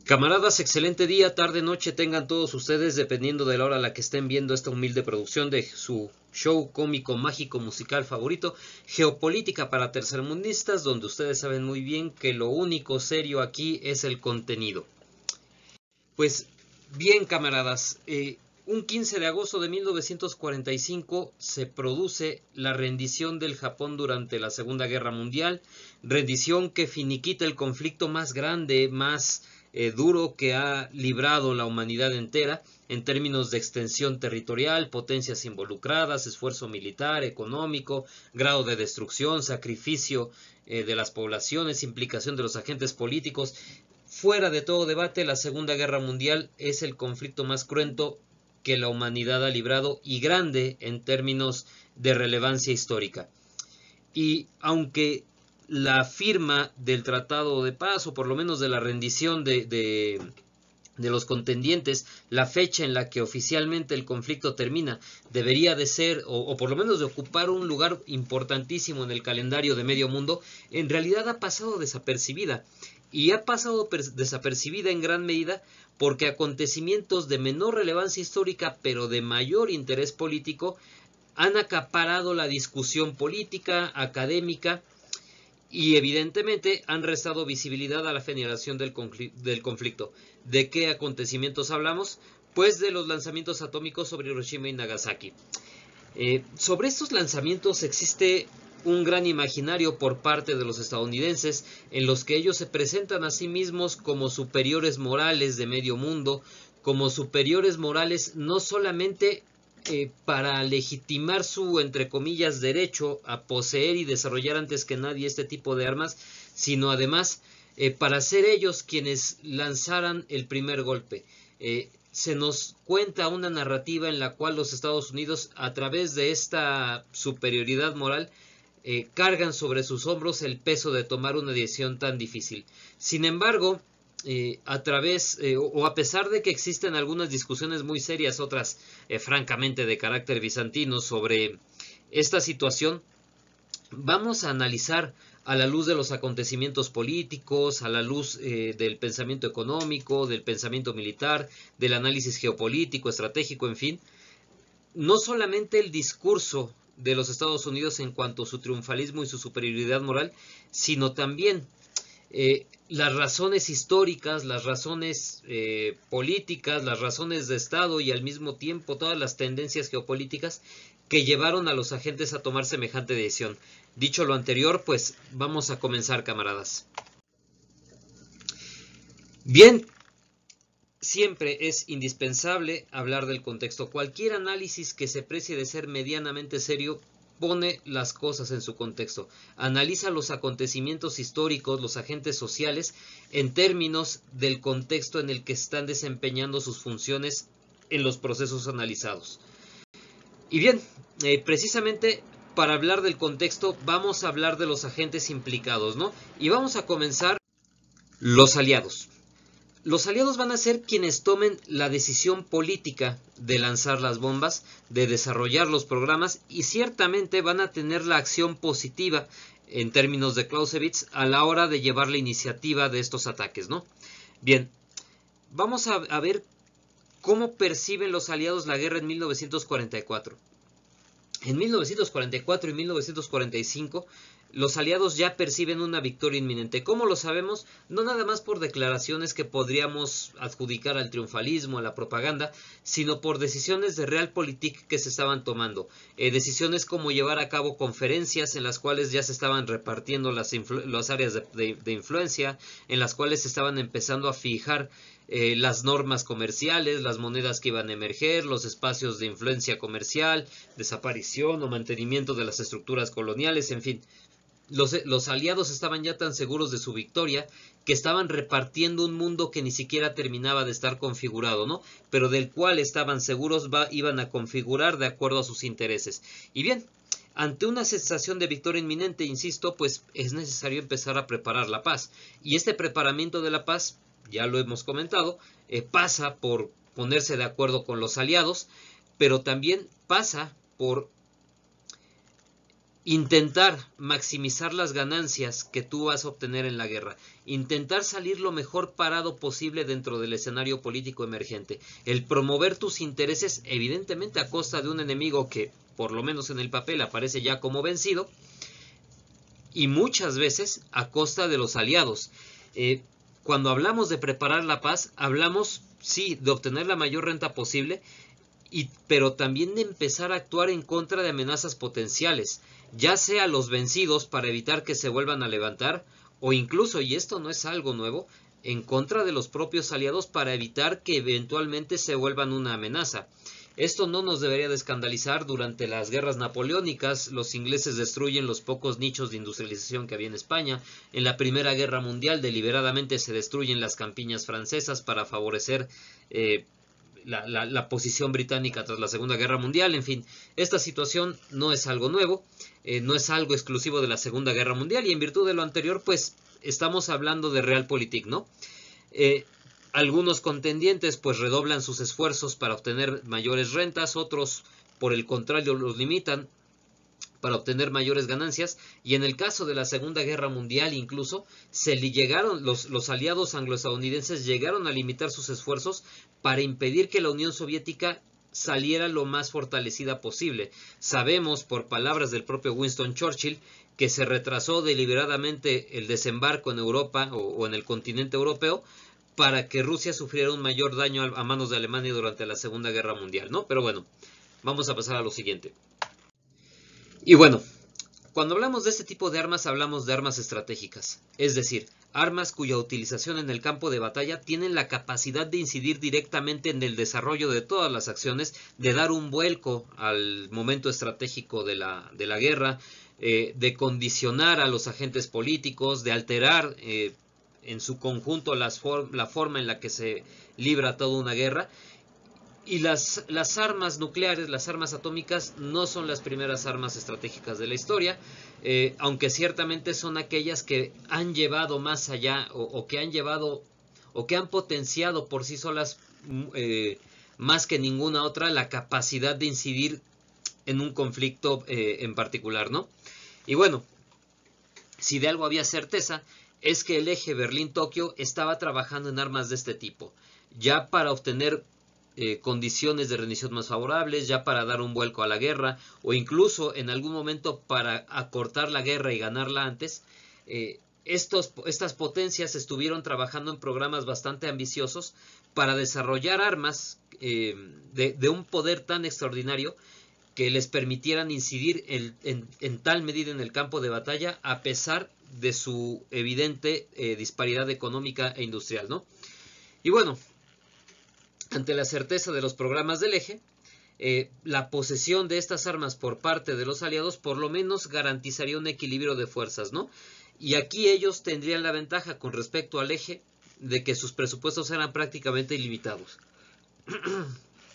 Camaradas, excelente día, tarde, noche tengan todos ustedes, dependiendo de la hora a la que estén viendo esta humilde producción de su show cómico, mágico, musical favorito, Geopolítica para Tercermundistas, donde ustedes saben muy bien que lo único serio aquí es el contenido. Pues bien, camaradas, un 15 de agosto de 1945 se produce la rendición del Japón durante la Segunda Guerra Mundial, rendición que finiquita el conflicto más grande, más duro que ha librado la humanidad entera en términos de extensión territorial, potencias involucradas, esfuerzo militar, económico, grado de destrucción, sacrificio de las poblaciones, implicación de los agentes políticos. Fuera de todo debate, la Segunda Guerra Mundial es el conflicto más cruento que la humanidad ha librado y grande en términos de relevancia histórica. Y aunque la firma del Tratado de Paz, o por lo menos de la rendición de los contendientes, la fecha en la que oficialmente el conflicto termina, debería de ser, o por lo menos de ocupar un lugar importantísimo en el calendario de medio mundo, en realidad ha pasado desapercibida. Y ha pasado desapercibida en gran medida porque acontecimientos de menor relevancia histórica, pero de mayor interés político, han acaparado la discusión política, académica, y evidentemente han restado visibilidad a la generación del conflicto. ¿De qué acontecimientos hablamos? Pues de los lanzamientos atómicos sobre Hiroshima y Nagasaki. Sobre estos lanzamientos existe un gran imaginario por parte de los estadounidenses, en los que ellos se presentan a sí mismos como superiores morales de medio mundo, como superiores morales no solamente para legitimar su, entre comillas, derecho a poseer y desarrollar antes que nadie este tipo de armas, sino además para ser ellos quienes lanzaran el primer golpe. Se nos cuenta una narrativa en la cual los Estados Unidos, a través de esta superioridad moral, cargan sobre sus hombros el peso de tomar una decisión tan difícil. Sin embargo, a pesar de que existen algunas discusiones muy serias, otras francamente de carácter bizantino, sobre esta situación, vamos a analizar a la luz de los acontecimientos políticos, a la luz del pensamiento económico, del pensamiento militar, del análisis geopolítico, estratégico, en fin, no solamente el discurso de los Estados Unidos en cuanto a su triunfalismo y su superioridad moral, sino también las razones históricas, las razones políticas, las razones de Estado y al mismo tiempo todas las tendencias geopolíticas que llevaron a los agentes a tomar semejante decisión. Dicho lo anterior, pues vamos a comenzar, camaradas. Bien, siempre es indispensable hablar del contexto. Cualquier análisis que se precie de ser medianamente serio pone las cosas en su contexto, analiza los acontecimientos históricos, los agentes sociales, en términos del contexto en el que están desempeñando sus funciones en los procesos analizados. Y bien, precisamente para hablar del contexto vamos a hablar de los agentes implicados, ¿no? Y vamos a comenzar los aliados. Los aliados van a ser quienes tomen la decisión política de lanzar las bombas, de desarrollar los programas, y ciertamente van a tener la acción positiva en términos de Clausewitz a la hora de llevar la iniciativa de estos ataques, ¿no? Bien, vamos a ver cómo perciben los aliados la guerra en 1944. En 1944 y 1945 los aliados ya perciben una victoria inminente. ¿Cómo lo sabemos? No nada más por declaraciones que podríamos adjudicar al triunfalismo, a la propaganda, sino por decisiones de realpolitik que se estaban tomando. Decisiones como llevar a cabo conferencias en las cuales ya se estaban repartiendo las áreas de influencia, en las cuales se estaban empezando a fijar las normas comerciales, las monedas que iban a emerger, los espacios de influencia comercial, desaparición o mantenimiento de las estructuras coloniales, en fin. Los aliados estaban ya tan seguros de su victoria que estaban repartiendo un mundo que ni siquiera terminaba de estar configurado, ¿no? Pero del cual estaban seguros iban a configurar de acuerdo a sus intereses. Y bien, ante una sensación de victoria inminente, insisto, pues es necesario empezar a preparar la paz. Y este preparamiento de la paz, ya lo hemos comentado, pasa por ponerse de acuerdo con los aliados, pero también pasa por intentar maximizar las ganancias que tú vas a obtener en la guerra, intentar salir lo mejor parado posible dentro del escenario político emergente, el promover tus intereses evidentemente a costa de un enemigo que por lo menos en el papel aparece ya como vencido, y muchas veces a costa de los aliados. Cuando hablamos de preparar la paz, hablamos, sí, de obtener la mayor renta posible, pero también de empezar a actuar en contra de amenazas potenciales, ya sea los vencidos para evitar que se vuelvan a levantar, o incluso, y esto no es algo nuevo, en contra de los propios aliados para evitar que eventualmente se vuelvan una amenaza. Esto no nos debería de escandalizar. Durante las guerras napoleónicas, los ingleses destruyen los pocos nichos de industrialización que había en España. En la Primera Guerra Mundial, deliberadamente se destruyen las campiñas francesas para favorecer la posición británica tras la Segunda Guerra Mundial. En fin, esta situación no es algo nuevo, no es algo exclusivo de la Segunda Guerra Mundial, y en virtud de lo anterior, pues estamos hablando de realpolitik, ¿no? Algunos contendientes pues redoblan sus esfuerzos para obtener mayores rentas, otros por el contrario los limitan para obtener mayores ganancias, y en el caso de la Segunda Guerra Mundial incluso los aliados angloestadounidenses llegaron a limitar sus esfuerzos para impedir que la Unión Soviética saliera lo más fortalecida posible. Sabemos por palabras del propio Winston Churchill que se retrasó deliberadamente el desembarco en Europa o en el continente europeo para que Rusia sufriera un mayor daño a manos de Alemania durante la Segunda Guerra Mundial, ¿no? Pero bueno, vamos a pasar a lo siguiente. Y bueno, cuando hablamos de este tipo de armas, hablamos de armas estratégicas, es decir, armas cuya utilización en el campo de batalla tienen la capacidad de incidir directamente en el desarrollo de todas las acciones, de dar un vuelco al momento estratégico de la guerra, de condicionar a los agentes políticos, de alterar en su conjunto la forma en la que se libra toda una guerra. Y las armas nucleares, las armas atómicas, no son las primeras armas estratégicas de la historia, aunque ciertamente son aquellas que han llevado más allá o que han potenciado por sí solas más que ninguna otra la capacidad de incidir en un conflicto en particular, ¿no? Y bueno, si de algo había certeza, es que el eje Berlín-Tokio estaba trabajando en armas de este tipo, ya para obtener condiciones de rendición más favorables, ya para dar un vuelco a la guerra, o incluso en algún momento para acortar la guerra y ganarla antes. Estas potencias estuvieron trabajando en programas bastante ambiciosos para desarrollar armas de un poder tan extraordinario que les permitieran incidir en tal medida en el campo de batalla, a pesar de su evidente disparidad económica e industrial, ¿no? Y bueno, ante la certeza de los programas del eje, la posesión de estas armas por parte de los aliados por lo menos garantizaría un equilibrio de fuerzas, ¿no? Y aquí ellos tendrían la ventaja con respecto al eje de que sus presupuestos eran prácticamente ilimitados.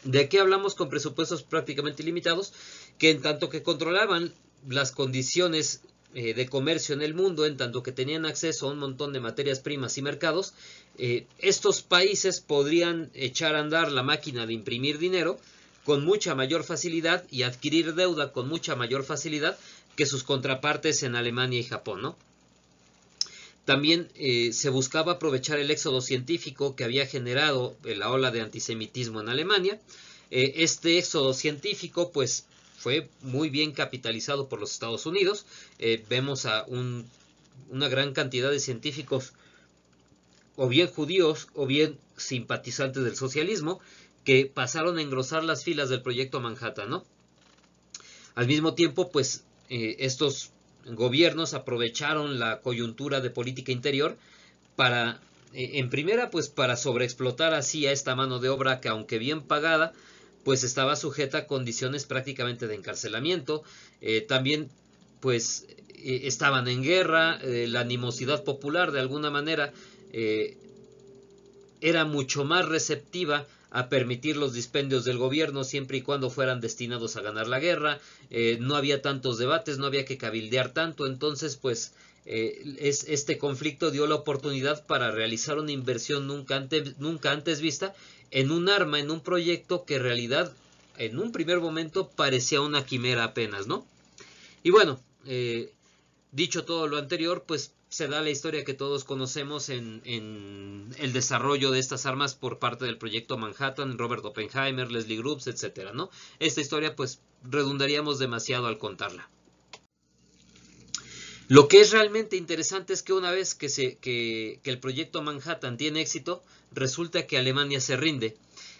¿De qué hablamos con presupuestos prácticamente ilimitados? Que en tanto que controlaban las condiciones de comercio en el mundo, en tanto que tenían acceso a un montón de materias primas y mercados, estos países podrían echar a andar la máquina de imprimir dinero con mucha mayor facilidad y adquirir deuda con mucha mayor facilidad que sus contrapartes en Alemania y Japón, ¿no? También se buscaba aprovechar el éxodo científico que había generado la ola de antisemitismo en Alemania. Este éxodo científico pues fue muy bien capitalizado por los Estados Unidos. Vemos a una gran cantidad de científicos, o bien judíos o bien simpatizantes del socialismo, que pasaron a engrosar las filas del proyecto Manhattan, ¿no? Al mismo tiempo, pues estos gobiernos aprovecharon la coyuntura de política interior para, en primera, pues para sobreexplotar así a esta mano de obra que, aunque bien pagada, pues estaba sujeta a condiciones prácticamente de encarcelamiento. También pues estaban en guerra, la animosidad popular de alguna manera era mucho más receptiva a permitir los dispendios del gobierno siempre y cuando fueran destinados a ganar la guerra. No había tantos debates, no había que cabildear tanto, entonces pues este conflicto dio la oportunidad para realizar una inversión nunca antes vista en un arma, en un proyecto que en realidad en un primer momento parecía una quimera apenas, ¿no? Y bueno, dicho todo lo anterior, pues se da la historia que todos conocemos en el desarrollo de estas armas por parte del proyecto Manhattan, Robert Oppenheimer, Leslie Groves, etcétera, ¿no? Esta historia pues redundaríamos demasiado al contarla. Lo que es realmente interesante es que una vez que el proyecto Manhattan tiene éxito, resulta que Alemania se rinde.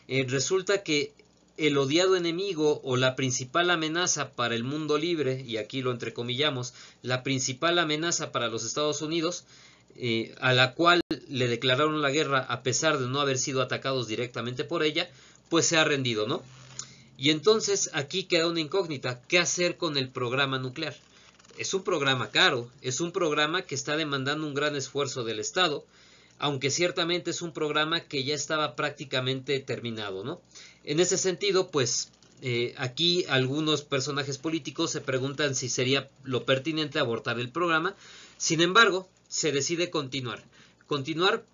Resulta que el odiado enemigo o la principal amenaza para el mundo libre, y aquí lo entrecomillamos, la principal amenaza para los Estados Unidos, a la cual le declararon la guerra a pesar de no haber sido atacados directamente por ella, pues se ha rendido, ¿no? Y entonces aquí queda una incógnita: ¿qué hacer con el programa nuclear? Es un programa caro, es un programa que está demandando un gran esfuerzo del Estado, aunque ciertamente es un programa que ya estaba prácticamente terminado, ¿no? En ese sentido, pues aquí algunos personajes políticos se preguntan si sería lo pertinente abortar el programa. Sin embargo, se decide continuar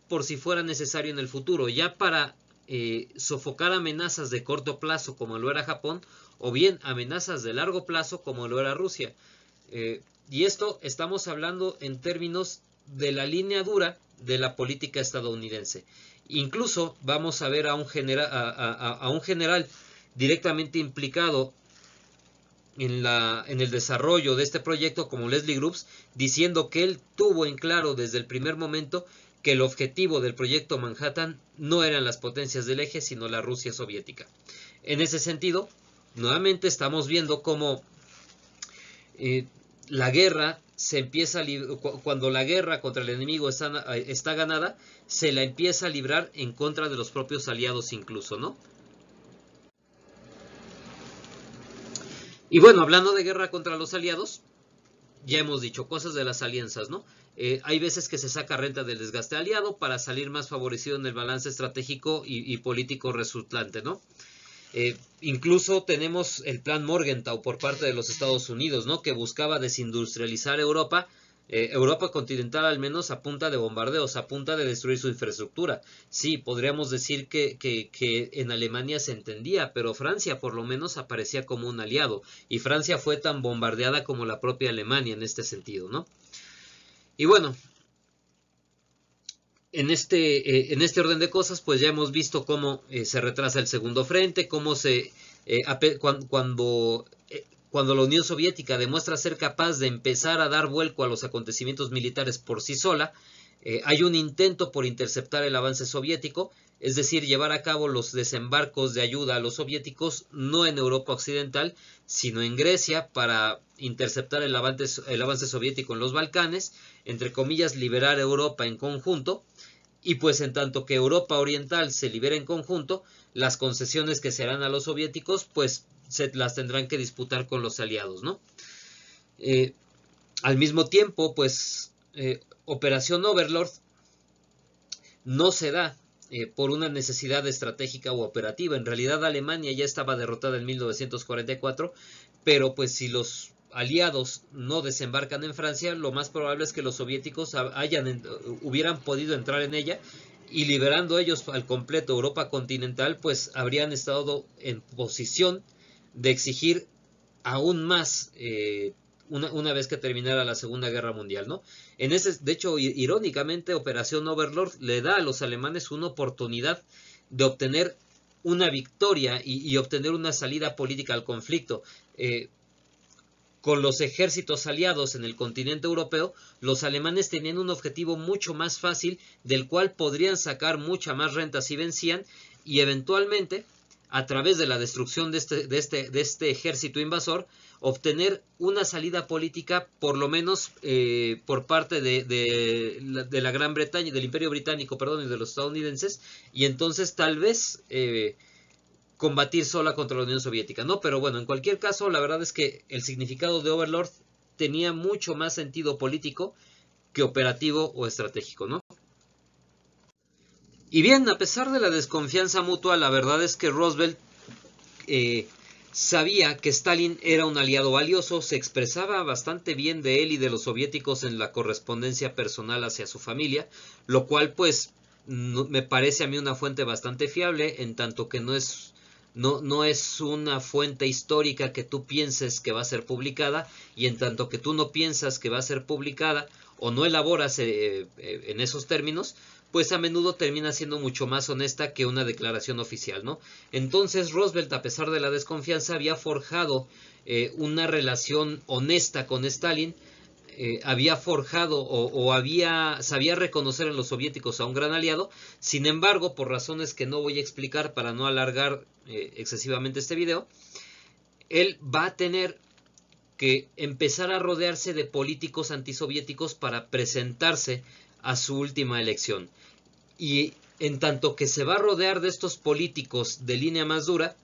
por si fuera necesario en el futuro, ya para sofocar amenazas de corto plazo como lo era Japón, o bien amenazas de largo plazo como lo era Rusia. Y esto estamos hablando en términos de la línea dura de la política estadounidense. Incluso vamos a ver a un general directamente implicado en el desarrollo de este proyecto, como Leslie Groves, diciendo que él tuvo en claro desde el primer momento que el objetivo del proyecto Manhattan no eran las potencias del eje, sino la Rusia soviética. En ese sentido, nuevamente estamos viendo cómo la guerra se empieza cuando la guerra contra el enemigo está ganada, se la empieza a librar en contra de los propios aliados incluso, ¿no? Y bueno, hablando de guerra contra los aliados, ya hemos dicho cosas de las alianzas, ¿no? Hay veces que se saca renta del desgaste aliado para salir más favorecido en el balance estratégico y político resultante, ¿no? Incluso tenemos el plan Morgenthau por parte de los Estados Unidos, ¿no? Que buscaba desindustrializar Europa, Europa continental al menos, a punta de bombardeos, a punta de destruir su infraestructura. Sí, podríamos decir que en Alemania se entendía, pero Francia por lo menos aparecía como un aliado, y Francia fue tan bombardeada como la propia Alemania en este sentido, ¿no? Y bueno, en este orden de cosas, pues ya hemos visto cómo se retrasa el segundo frente, cómo cuando la Unión Soviética demuestra ser capaz de empezar a dar vuelco a los acontecimientos militares por sí sola, hay un intento por interceptar el avance soviético, es decir, llevar a cabo los desembarcos de ayuda a los soviéticos, no en Europa Occidental, sino en Grecia, para interceptar el avance soviético en los Balcanes, entre comillas, liberar Europa en conjunto. Y pues en tanto que Europa Oriental se libera en conjunto, las concesiones que se harán a los soviéticos, pues se las tendrán que disputar con los aliados, ¿no? Al mismo tiempo, pues Operación Overlord no se da por una necesidad estratégica u operativa. En realidad Alemania ya estaba derrotada en 1944, pero pues si los aliados no desembarcan en Francia, lo más probable es que los soviéticos hubieran podido entrar en ella, y liberando ellos al completo Europa continental, pues habrían estado en posición de exigir aún más una vez que terminara la Segunda Guerra Mundial, ¿no? De hecho, irónicamente, Operación Overlord le da a los alemanes una oportunidad de obtener una victoria y obtener una salida política al conflicto. Con los ejércitos aliados en el continente europeo, los alemanes tenían un objetivo mucho más fácil, del cual podrían sacar mucha más renta si vencían, y eventualmente, a través de la destrucción de este ejército invasor, obtener una salida política, por lo menos por parte de la Gran Bretaña, del Imperio Británico, perdón, y de los estadounidenses, y entonces tal vez combatir sola contra la Unión Soviética, ¿no? Pero bueno, en cualquier caso, la verdad es que el significado de Overlord tenía mucho más sentido político que operativo o estratégico, ¿no? Y bien, a pesar de la desconfianza mutua, la verdad es que Roosevelt sabía que Stalin era un aliado valioso, se expresaba bastante bien de él y de los soviéticos en la correspondencia personal hacia su familia, lo cual pues me parece a mí una fuente bastante fiable, en tanto que no es no es una fuente histórica que tú pienses que va a ser publicada, y en tanto que tú no piensas que va a ser publicada o no elaboras en esos términos, pues a menudo termina siendo mucho más honesta que una declaración oficial, ¿no? Entonces Roosevelt, a pesar de la desconfianza, había forjado una relación honesta con Stalin, había forjado sabía reconocer en los soviéticos a un gran aliado. Sin embargo, por razones que no voy a explicar para no alargar excesivamente este video, él va a tener que empezar a rodearse de políticos antisoviéticos para presentarse a su última elección. Y en tanto que se va a rodear de estos políticos de línea más dura,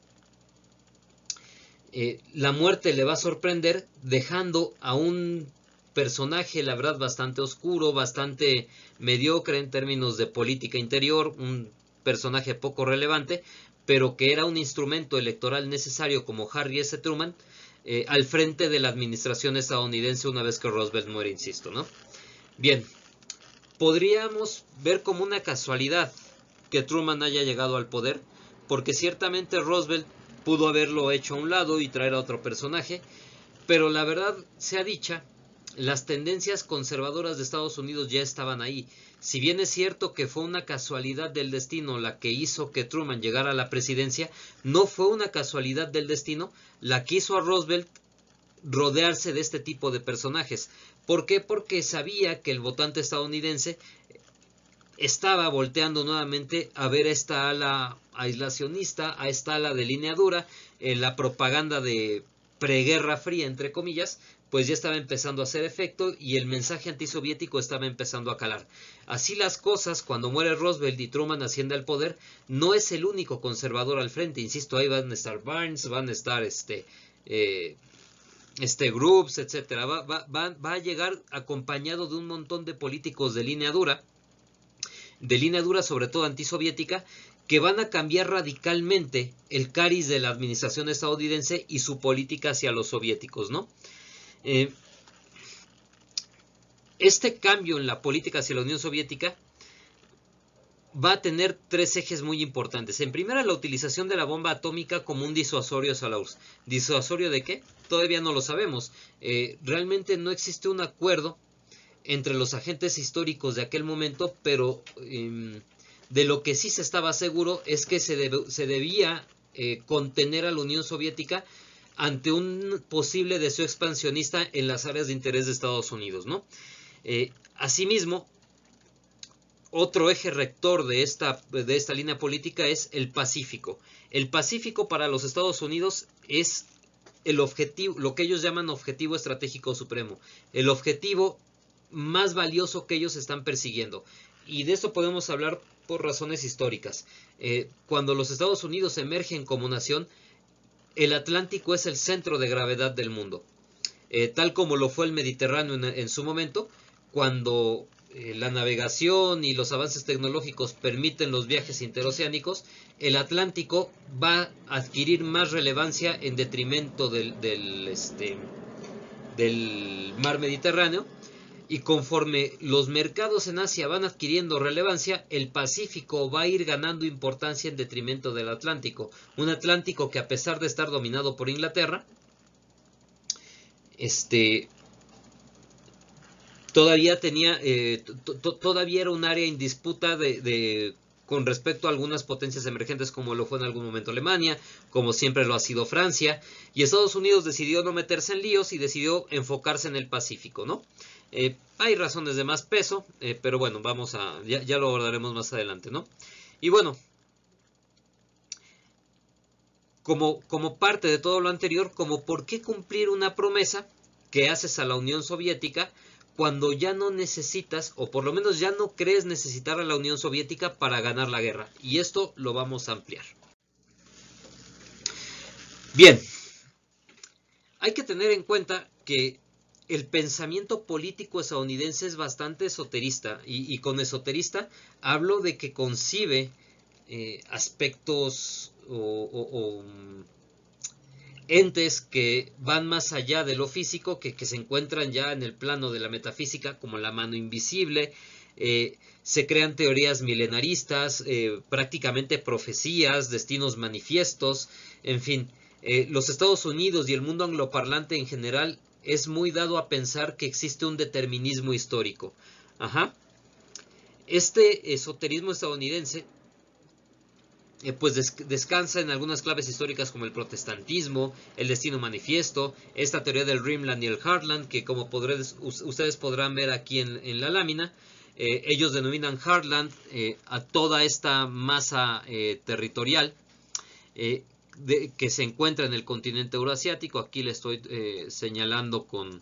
la muerte le va a sorprender dejando a un personaje, la verdad, bastante oscuro, bastante mediocre en términos de política interior, un personaje poco relevante, pero que era un instrumento electoral necesario como Harry S. Truman, al frente de la administración estadounidense una vez que Roosevelt muere, insisto, ¿no? Bien, podríamos ver como una casualidad que Truman haya llegado al poder, porque ciertamente Roosevelt pudo haberlo hecho a un lado y traer a otro personaje, pero la verdad sea dicha, las tendencias conservadoras de Estados Unidos ya estaban ahí. Si bien es cierto que fue una casualidad del destino la que hizo que Truman llegara a la presidencia, no fue una casualidad del destino la que hizo a Roosevelt rodearse de este tipo de personajes. ¿Por qué? Porque sabía que el votante estadounidense estaba volteando nuevamente a ver a esta ala aislacionista, a esta ala de línea dura, la propaganda de preguerra fría, entre comillas, pues ya estaba empezando a hacer efecto y el mensaje antisoviético estaba empezando a calar. Así las cosas, cuando muere Roosevelt y Truman asciende al poder, no es el único conservador al frente, insisto, ahí van a estar Barnes, van a estar Groups, etcétera. Va a llegar acompañado de un montón de políticos de línea dura sobre todo antisoviética, que van a cambiar radicalmente el cariz de la administración estadounidense y su política hacia los soviéticos, ¿no? Este cambio en la política hacia la Unión Soviética va a tener tres ejes muy importantes. En primera, la utilización de la bomba atómica como un disuasorio hacia la URSS. ¿Disuasorio de qué? Todavía no lo sabemos. Realmente no existe un acuerdo entre los agentes históricos de aquel momento, pero de lo que sí se estaba seguro es que se debía contener a la Unión Soviética ante un posible deseo expansionista en las áreas de interés de Estados Unidos, ¿no? Asimismo, otro eje rector de esta línea política es el Pacífico. El Pacífico para los Estados Unidos es el objetivo, lo que ellos llaman objetivo estratégico supremo, el objetivo más valioso que ellos están persiguiendo. Y de esto podemos hablar por razones históricas. Cuando los Estados Unidos emergen como nación, el Atlántico es el centro de gravedad del mundo. Tal como lo fue el Mediterráneo en su momento, cuando la navegación y los avances tecnológicos permiten los viajes interoceánicos, el Atlántico va a adquirir más relevancia en detrimento del mar Mediterráneo. Y conforme los mercados en Asia van adquiriendo relevancia, el Pacífico va a ir ganando importancia en detrimento del Atlántico. Un Atlántico que, a pesar de estar dominado por Inglaterra, todavía tenía todavía era un área en disputa con respecto a algunas potencias emergentes, como lo fue en algún momento Alemania, como siempre lo ha sido Francia, y Estados Unidos decidió no meterse en líos y decidió enfocarse en el Pacífico, ¿no? Hay razones de más peso, pero bueno, ya lo abordaremos más adelante, ¿no? Y bueno, como parte de todo lo anterior, como por qué cumplir una promesa que haces a la Unión Soviética cuando ya no necesitas, o por lo menos ya no crees necesitar a la Unión Soviética para ganar la guerra. Y esto lo vamos a ampliar. Bien, hay que tener en cuenta que el pensamiento político estadounidense es bastante esoterista, y con esoterista hablo de que concibe aspectos o entes que van más allá de lo físico, que se encuentran ya en el plano de la metafísica, como la mano invisible, Se crean teorías milenaristas, prácticamente profecías, destinos manifiestos, en fin. Los Estados Unidos y el mundo angloparlante en general es muy dado a pensar que existe un determinismo histórico. Ajá. Este esoterismo estadounidense pues descansa en algunas claves históricas como el protestantismo, el destino manifiesto, esta teoría del Rimland y el Heartland, que como ustedes podrán ver aquí en la lámina, ellos denominan Heartland a toda esta masa territorial que se encuentra en el continente euroasiático. Aquí le estoy señalando con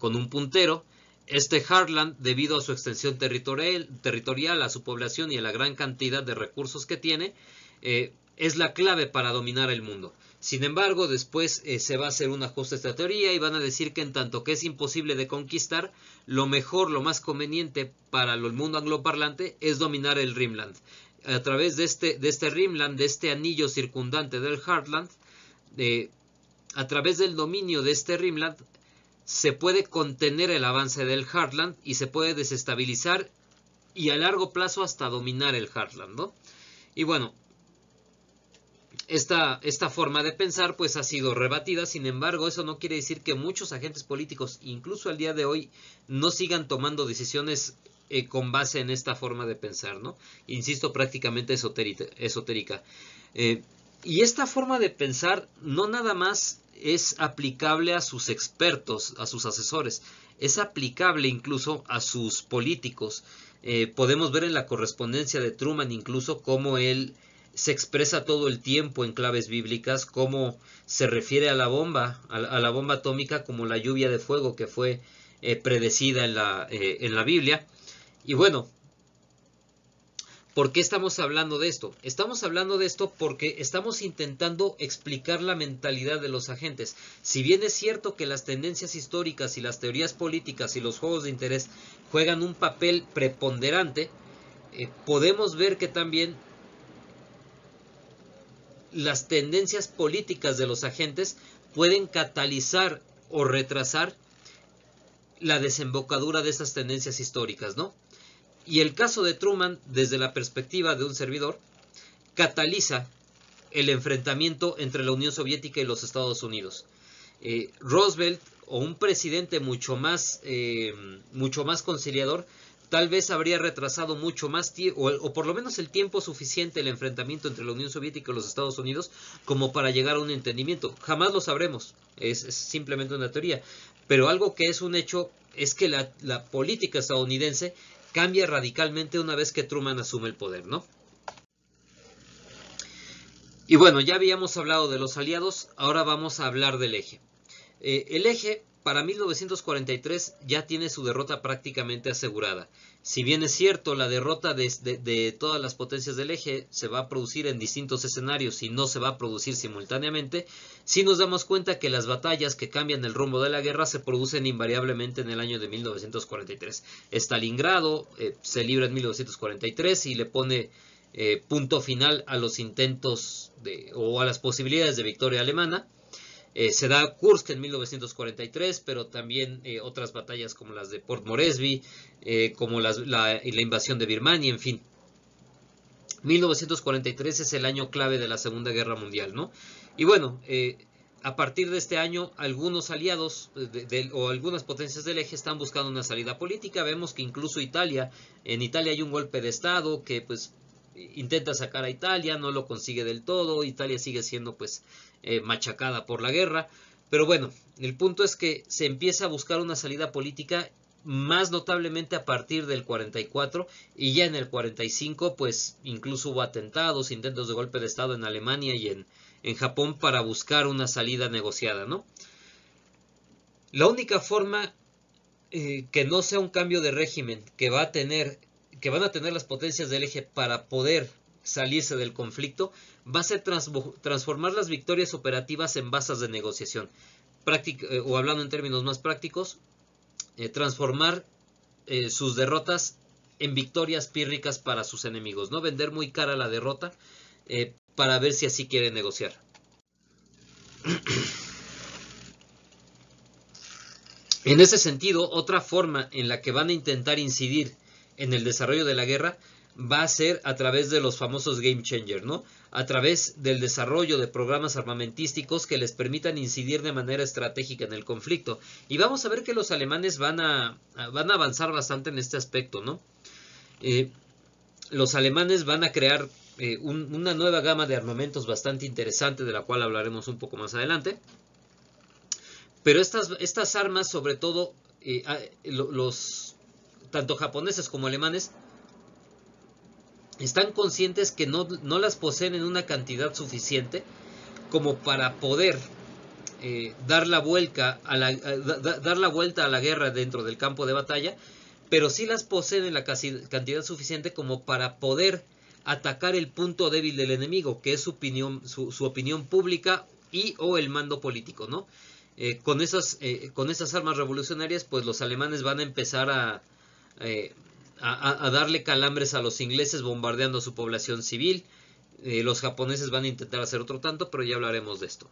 un puntero. Este Heartland, debido a su extensión territorial, a su población y a la gran cantidad de recursos que tiene, es la clave para dominar el mundo. Sin embargo, después se va a hacer un ajuste a esta teoría y van a decir que en tanto que es imposible de conquistar, lo mejor, lo más conveniente para el mundo angloparlante es dominar el Rimland. A través de este Rimland, de este anillo circundante del Heartland, a través del dominio de este Rimland, se puede contener el avance del Heartland y se puede desestabilizar y a largo plazo hasta dominar el Heartland, ¿no? Y bueno, esta forma de pensar pues ha sido rebatida. Sin embargo, eso no quiere decir que muchos agentes políticos, incluso al día de hoy, no sigan tomando decisiones con base en esta forma de pensar, ¿no? Insisto, prácticamente esotérica. Y esta forma de pensar no nada más es aplicable a sus expertos, a sus asesores, es aplicable incluso a sus políticos. Podemos ver en la correspondencia de Truman incluso cómo él se expresa todo el tiempo en claves bíblicas, cómo se refiere a la bomba atómica como la lluvia de fuego que fue predecida en la Biblia. Y bueno, ¿por qué estamos hablando de esto? Estamos hablando de esto porque estamos intentando explicar la mentalidad de los agentes. Si bien es cierto que las tendencias históricas y las teorías políticas y los juegos de interés juegan un papel preponderante, podemos ver que también las tendencias políticas de los agentes pueden catalizar o retrasar la desembocadura de esas tendencias históricas, ¿no? Y el caso de Truman, desde la perspectiva de un servidor, cataliza el enfrentamiento entre la Unión Soviética y los Estados Unidos. Roosevelt, o un presidente mucho más conciliador, tal vez habría retrasado mucho más tiempo, o por lo menos el tiempo suficiente el enfrentamiento entre la Unión Soviética y los Estados Unidos como para llegar a un entendimiento. Jamás lo sabremos, es simplemente una teoría. Pero algo que es un hecho es que la política estadounidense cambia radicalmente una vez que Truman asume el poder, ¿no? Y bueno, ya habíamos hablado de los aliados, ahora vamos a hablar del eje. El eje para 1943 ya tiene su derrota prácticamente asegurada. Si bien es cierto, la derrota de todas las potencias del eje se va a producir en distintos escenarios y no se va a producir simultáneamente, sí nos damos cuenta que las batallas que cambian el rumbo de la guerra se producen invariablemente en el año de 1943. Stalingrado se libra en 1943 y le pone punto final a los intentos o a las posibilidades de victoria alemana. Se da Kursk en 1943, pero también otras batallas como las de Port Moresby, como la invasión de Birmania, en fin. 1943 es el año clave de la Segunda Guerra Mundial, ¿no? Y bueno, a partir de este año, algunos aliados o algunas potencias del eje están buscando una salida política. Vemos que incluso en Italia hay un golpe de Estado que pues intenta sacar a Italia, no lo consigue del todo. Italia sigue siendo pues machacada por la guerra, pero bueno, el punto es que se empieza a buscar una salida política, más notablemente a partir del 44, y ya en el 45 pues incluso hubo atentados, intentos de golpe de Estado en Alemania y en Japón para buscar una salida negociada, ¿no? La única forma que no sea un cambio de régimen que van a tener las potencias del eje para poder salirse del conflicto va a ser transformar las victorias operativas en bases de negociación. O hablando en términos más prácticos, transformar sus derrotas en victorias pírricas para sus enemigos, ¿no? Vender muy cara la derrota para ver si así quieren negociar. En ese sentido, otra forma en la que van a intentar incidir en el desarrollo de la guerra va a ser a través de los famosos game changers, ¿no? A través del desarrollo de programas armamentísticos que les permitan incidir de manera estratégica en el conflicto. Y vamos a ver que los alemanes van a avanzar bastante en este aspecto, ¿no? Los alemanes van a crear una nueva gama de armamentos bastante interesante, de la cual hablaremos un poco más adelante. Pero estas armas, sobre todo, tanto japoneses como alemanes, están conscientes que no las poseen en una cantidad suficiente como para poder dar la vuelta a la guerra dentro del campo de batalla, pero sí las poseen en la cantidad suficiente como para poder atacar el punto débil del enemigo, que es su opinión pública y o el mando político, ¿no? Con esas armas revolucionarias, pues los alemanes van a empezar a darle calambres a los ingleses bombardeando a su población civil. Los japoneses van a intentar hacer otro tanto, pero ya hablaremos de esto.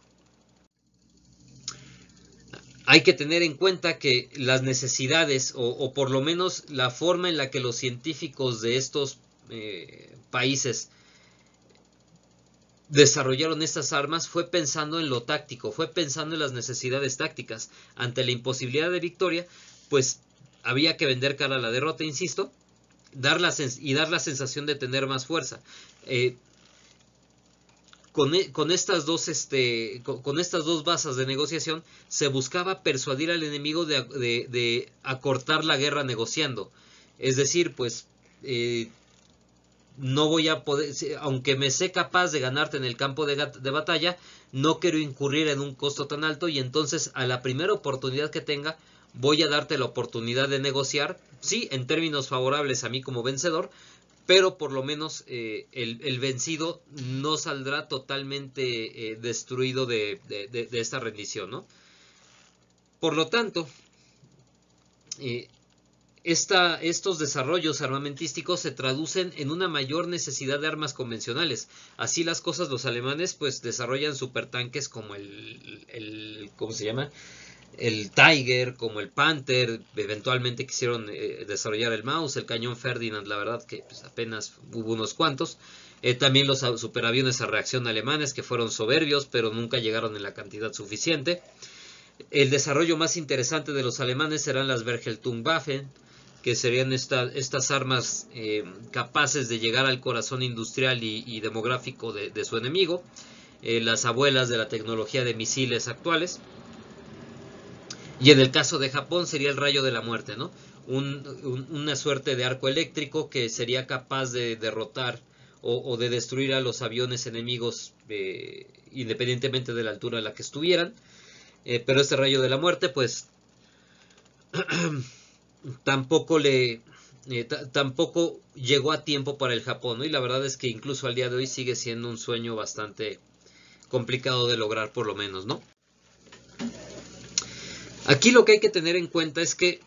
Hay que tener en cuenta que las necesidades, o por lo menos la forma en la que los científicos de estos países desarrollaron estas armas, fue pensando en lo táctico, fue pensando en las necesidades tácticas. Ante la imposibilidad de victoria, pues había que vender cara a la derrota, insisto, dar la sensación de tener más fuerza. Con estas dos bases de negociación se buscaba persuadir al enemigo de acortar la guerra negociando. Es decir, pues no voy a poder, aunque me sé capaz de ganarte en el campo de batalla, no quiero incurrir en un costo tan alto, y entonces a la primera oportunidad que tenga voy a darte la oportunidad de negociar, sí, en términos favorables a mí como vencedor, pero por lo menos el vencido no saldrá totalmente destruido de esta rendición, ¿no? Por lo tanto, estos desarrollos armamentísticos se traducen en una mayor necesidad de armas convencionales. Así las cosas, los alemanes pues desarrollan supertanques como ¿cómo se llama? El Tiger, como el Panther. Eventualmente quisieron desarrollar el Maus, el cañón Ferdinand, la verdad que pues, apenas hubo unos cuantos. También los superaviones a reacción alemanes, que fueron soberbios, pero nunca llegaron en la cantidad suficiente. El desarrollo más interesante de los alemanes serán las Vergeltungswaffen, que serían estas armas capaces de llegar al corazón industrial y demográfico de su enemigo, las abuelas de la tecnología de misiles actuales. Y en el caso de Japón sería el rayo de la muerte, ¿no? Una suerte de arco eléctrico que sería capaz de derrotar o de destruir a los aviones enemigos independientemente de la altura a la que estuvieran. Pero este rayo de la muerte pues tampoco llegó a tiempo para el Japón, ¿no? Y la verdad es que incluso al día de hoy sigue siendo un sueño bastante complicado de lograr, por lo menos, ¿no? Aquí lo que hay que tener en cuenta es que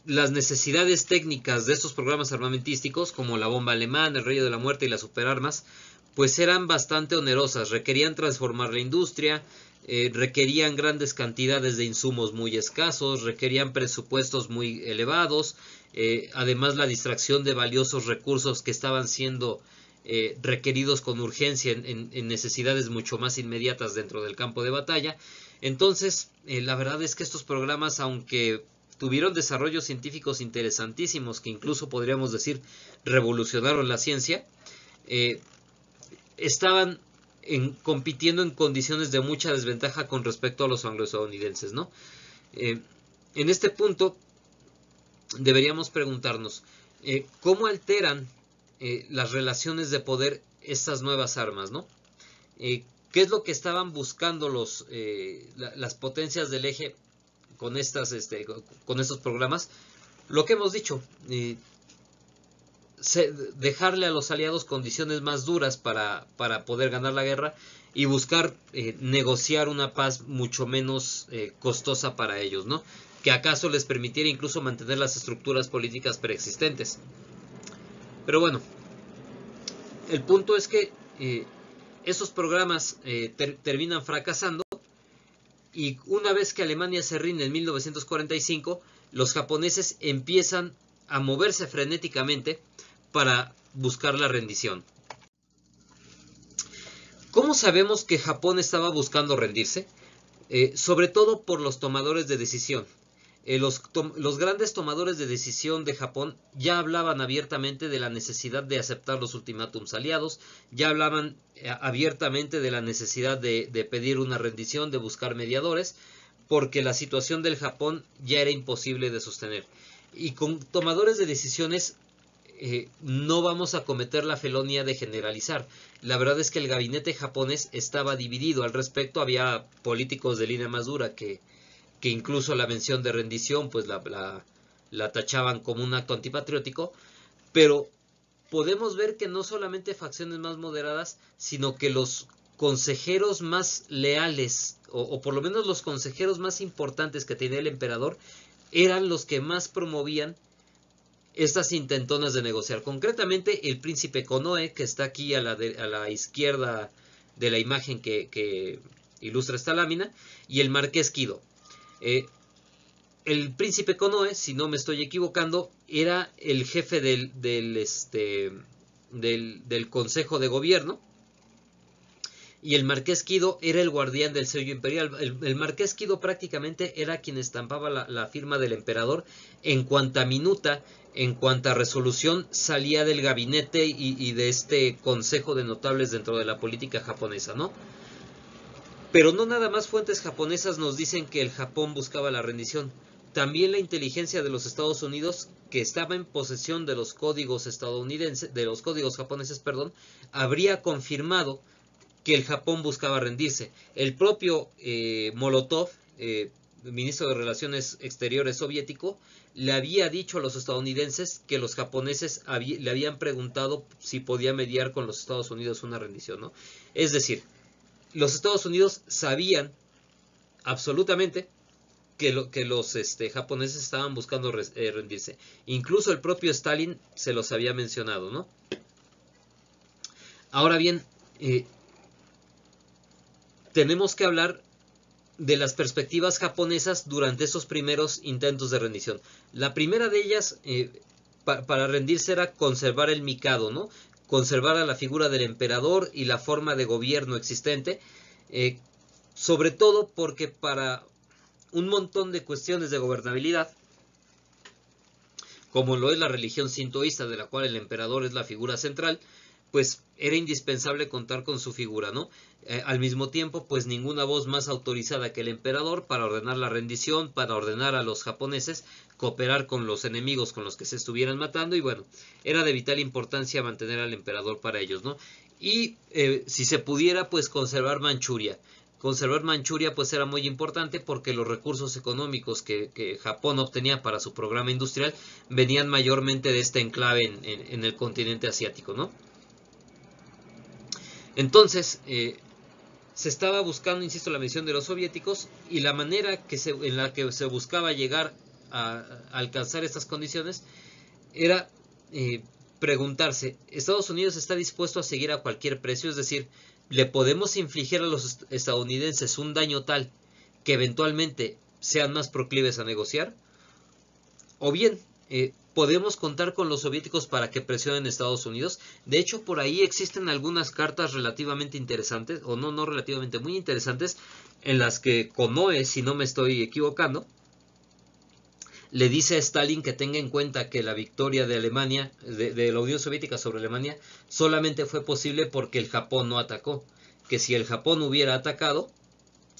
las necesidades técnicas de estos programas armamentísticos, como la bomba alemana, el rayo de la muerte y las superarmas, pues eran bastante onerosas, requerían transformar la industria, requerían grandes cantidades de insumos muy escasos, requerían presupuestos muy elevados, además la distracción de valiosos recursos que estaban siendo requeridos con urgencia en necesidades mucho más inmediatas dentro del campo de batalla. Entonces, la verdad es que estos programas, aunque tuvieron desarrollos científicos interesantísimos, que incluso podríamos decir revolucionaron la ciencia, estaban compitiendo en condiciones de mucha desventaja con respecto a los angloestadounidenses, ¿no? En este punto deberíamos preguntarnos ¿cómo alteran las relaciones de poder estas nuevas armas, ¿no? ¿Qué es lo que estaban buscando las potencias del eje con estos programas? Lo que hemos dicho, dejarle a los aliados condiciones más duras para poder ganar la guerra y buscar negociar una paz mucho menos costosa para ellos, ¿no? Que acaso les permitiera incluso mantener las estructuras políticas preexistentes. Pero bueno, el punto es que esos programas terminan fracasando, y una vez que Alemania se rinde en 1945, los japoneses empiezan a moverse frenéticamente para buscar la rendición. ¿Cómo sabemos que Japón estaba buscando rendirse? Sobre todo por los tomadores de decisión. Los grandes tomadores de decisión de Japón ya hablaban abiertamente de la necesidad de aceptar los ultimátums aliados, ya hablaban abiertamente de la necesidad de pedir una rendición, de buscar mediadores, porque la situación del Japón ya era imposible de sostener. Y con tomadores de decisiones no vamos a cometer la felonía de generalizar. La verdad es que el gabinete japonés estaba dividido al respecto. Había políticos de línea más dura que incluso la mención de rendición pues la tachaban como un acto antipatriótico, pero podemos ver que no solamente facciones más moderadas, sino que los consejeros más leales, o por lo menos los consejeros más importantes que tenía el emperador, eran los que más promovían estas intentonas de negociar. Concretamente el príncipe Konoe, que está aquí a la izquierda de la imagen que ilustra esta lámina, y el marqués Kido. El príncipe Konoe, si no me estoy equivocando, era el jefe del consejo de gobierno, y el marqués Kido era el guardián del sello imperial. El marqués Kido prácticamente era quien estampaba la firma del emperador en cuanta minuta, en cuanta resolución salía del gabinete y de este consejo de notables dentro de la política japonesa, ¿no? Pero no nada más fuentes japonesas nos dicen que el Japón buscaba la rendición. También la inteligencia de los Estados Unidos, que estaba en posesión de los códigos estadounidenses, de los códigos japoneses, habría confirmado que el Japón buscaba rendirse. El propio Molotov, ministro de Relaciones Exteriores soviético, le había dicho a los estadounidenses que los japoneses le habían preguntado si podía mediar con los Estados Unidos una rendición, ¿no? Es decir, los Estados Unidos sabían absolutamente que los japoneses estaban buscando rendirse. Incluso el propio Stalin se los había mencionado, ¿no? Ahora bien, tenemos que hablar de las perspectivas japonesas durante esos primeros intentos de rendición. La primera de ellas, para rendirse, era conservar el Mikado, ¿no? Conservar a la figura del emperador y la forma de gobierno existente, sobre todo porque para un montón de cuestiones de gobernabilidad, como lo es la religión sintoísta, de la cual el emperador es la figura central, pues era indispensable contar con su figura, ¿no? Al mismo tiempo, pues ninguna voz más autorizada que el emperador para ordenar la rendición, para ordenar a los japoneses cooperar con los enemigos con los que se estuvieran matando, y bueno, era de vital importancia mantener al emperador para ellos, ¿no? Y si se pudiera, pues conservar Manchuria. Conservar Manchuria pues era muy importante porque los recursos económicos que Japón obtenía para su programa industrial venían mayormente de este enclave en el continente asiático, ¿no? Entonces, se estaba buscando, insisto, la misión de los soviéticos, y la manera en la que se buscaba llegar a alcanzar estas condiciones era preguntarse, ¿Estados Unidos está dispuesto a seguir a cualquier precio? Es decir, ¿le podemos infligir a los estadounidenses un daño tal que eventualmente sean más proclives a negociar? O bien, podemos contar con los soviéticos para que presionen a Estados Unidos. De hecho, por ahí existen algunas cartas relativamente interesantes, o no relativamente, muy interesantes, en las que Konoe, si no me estoy equivocando, le dice a Stalin que tenga en cuenta que la victoria de Alemania, de la Unión Soviética sobre Alemania, solamente fue posible porque el Japón no atacó. Que si el Japón hubiera atacado,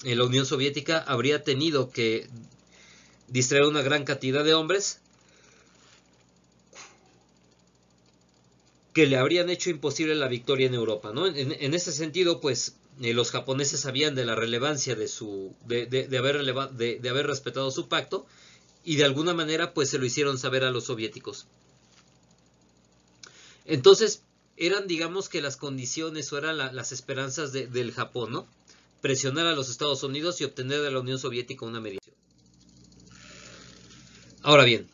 la Unión Soviética habría tenido que distraer una gran cantidad de hombres que le habrían hecho imposible la victoria en Europa, ¿no? En ese sentido, pues, los japoneses sabían de la relevancia de haber respetado su pacto, y de alguna manera, pues, se lo hicieron saber a los soviéticos. Entonces, eran, digamos, que las condiciones o eran las esperanzas del Japón, ¿no? Presionar a los Estados Unidos y obtener de la Unión Soviética una mediación. Ahora bien,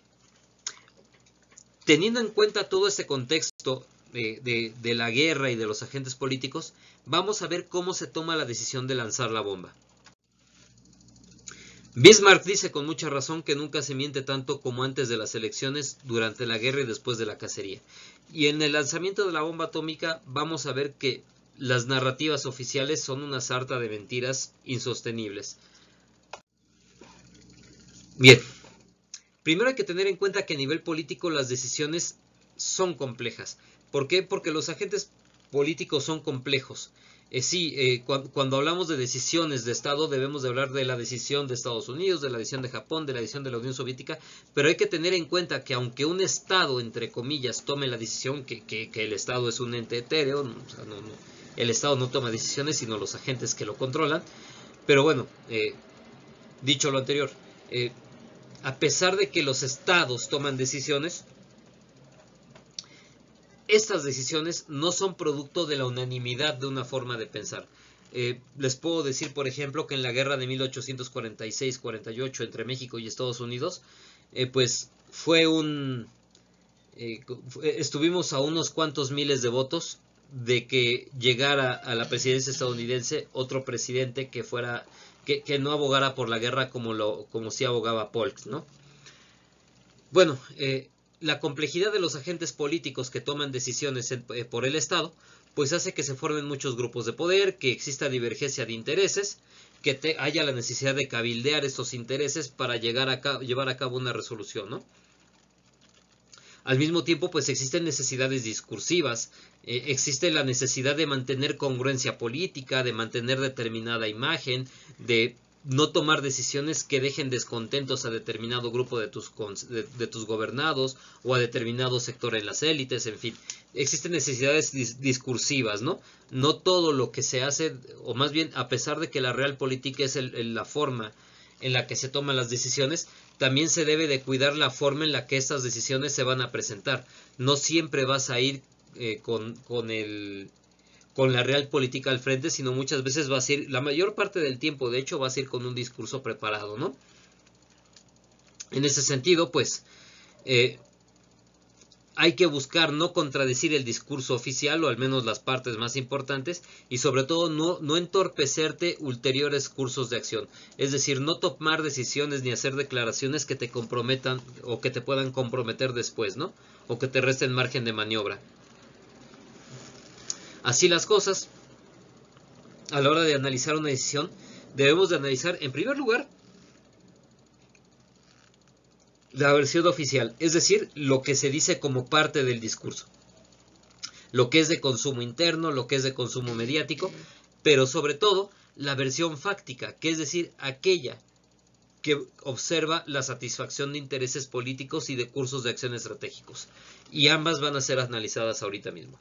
teniendo en cuenta todo este contexto de la guerra y de los agentes políticos, vamos a ver cómo se toma la decisión de lanzar la bomba. Bismarck dice con mucha razón que nunca se miente tanto como antes de las elecciones, durante la guerra y después de la cacería. Y en el lanzamiento de la bomba atómica vamos a ver que las narrativas oficiales son una sarta de mentiras insostenibles. Bien, primero hay que tener en cuenta que a nivel político las decisiones son complejas. ¿Por qué? Porque los agentes políticos son complejos. Cuando hablamos de decisiones de Estado debemos de hablar de la decisión de Estados Unidos, de la decisión de Japón, de la decisión de la Unión Soviética, pero hay que tener en cuenta que aunque un Estado, entre comillas, tome la decisión, que el Estado es un ente etéreo, o sea, el Estado no toma decisiones, sino los agentes que lo controlan, pero bueno, dicho lo anterior, a pesar de que los Estados toman decisiones, estas decisiones no son producto de la unanimidad de una forma de pensar. Les puedo decir, por ejemplo, que en la guerra de 1846-48 entre México y Estados Unidos, pues estuvimos a unos cuantos miles de votos de que llegara a la presidencia estadounidense otro presidente que no abogara por la guerra como sí abogaba Polk, ¿no? Bueno, la complejidad de los agentes políticos que toman decisiones por el Estado, pues hace que se formen muchos grupos de poder, que exista divergencia de intereses, que haya la necesidad de cabildear estos intereses para llevar a cabo una resolución, ¿no? Al mismo tiempo, pues existen necesidades discursivas, existe la necesidad de mantener congruencia política, de mantener determinada imagen, de no tomar decisiones que dejen descontentos a determinado grupo de tus gobernados o a determinado sector en las élites, en fin. Existen necesidades discursivas, ¿no? No todo lo que se hace, o más bien, a pesar de que la realpolitik es la forma en la que se toman las decisiones, también se debe de cuidar la forma en la que estas decisiones se van a presentar. No siempre vas a ir con la realpolitik al frente, sino muchas veces vas a ir, la mayor parte del tiempo, de hecho, vas a ir con un discurso preparado, ¿no? En ese sentido, pues, hay que buscar no contradecir el discurso oficial, o al menos las partes más importantes, y sobre todo no entorpecerte ulteriores cursos de acción. Es decir, no tomar decisiones ni hacer declaraciones que te comprometan o que te puedan comprometer después, ¿no? O que te resten margen de maniobra. Así las cosas, a la hora de analizar una decisión, debemos de analizar, en primer lugar, la versión oficial, es decir, lo que se dice como parte del discurso, lo que es de consumo interno, lo que es de consumo mediático, pero sobre todo la versión fáctica, que es decir, aquella que observa la satisfacción de intereses políticos y de cursos de acción estratégicos. Y ambas van a ser analizadas ahorita mismo.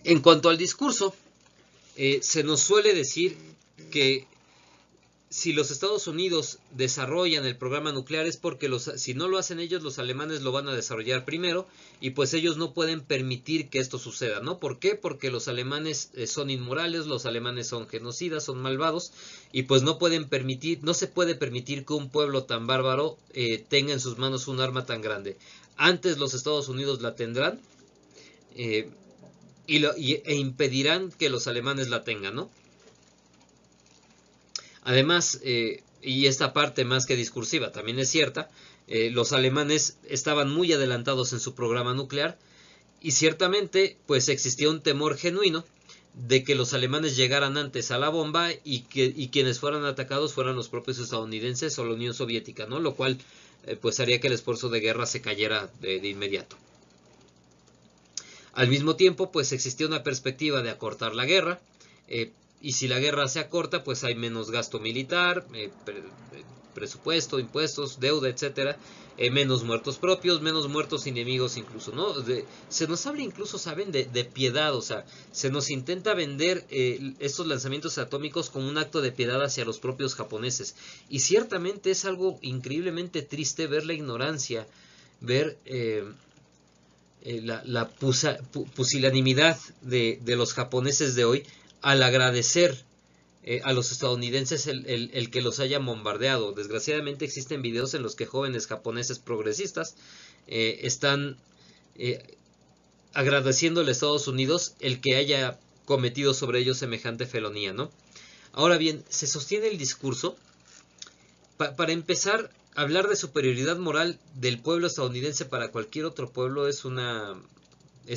En cuanto al discurso, se nos suele decir que si los Estados Unidos desarrollan el programa nuclear es porque si no lo hacen ellos, los alemanes lo van a desarrollar primero, y pues ellos no pueden permitir que esto suceda, ¿no? ¿Por qué? Porque los alemanes son inmorales, los alemanes son genocidas, son malvados, y pues no se puede permitir que un pueblo tan bárbaro tenga en sus manos un arma tan grande. Antes los Estados Unidos la tendrán e impedirán que los alemanes la tengan, ¿no? Además, y esta parte más que discursiva también es cierta, los alemanes estaban muy adelantados en su programa nuclear, y ciertamente pues existía un temor genuino de que los alemanes llegaran antes a la bomba y quienes fueran atacados fueran los propios estadounidenses o la Unión Soviética, ¿no? Lo cual pues haría que el esfuerzo de guerra se cayera de inmediato. Al mismo tiempo, pues existía una perspectiva de acortar la guerra, y si la guerra se acorta, pues hay menos gasto militar, presupuesto, impuestos, deuda, etcétera, menos muertos propios, menos muertos enemigos incluso, ¿no? Se nos habla incluso, ¿saben?, de piedad, o sea, se nos intenta vender estos lanzamientos atómicos como un acto de piedad hacia los propios japoneses, y ciertamente es algo increíblemente triste ver la ignorancia, ver la pusilanimidad de los japoneses de hoy al agradecer a los estadounidenses el que los hayan bombardeado. Desgraciadamente existen videos en los que jóvenes japoneses progresistas están agradeciéndole a Estados Unidos el que haya cometido sobre ellos semejante felonía, ¿no? Ahora bien, se sostiene el discurso. Para empezar, hablar de superioridad moral del pueblo estadounidense para cualquier otro pueblo es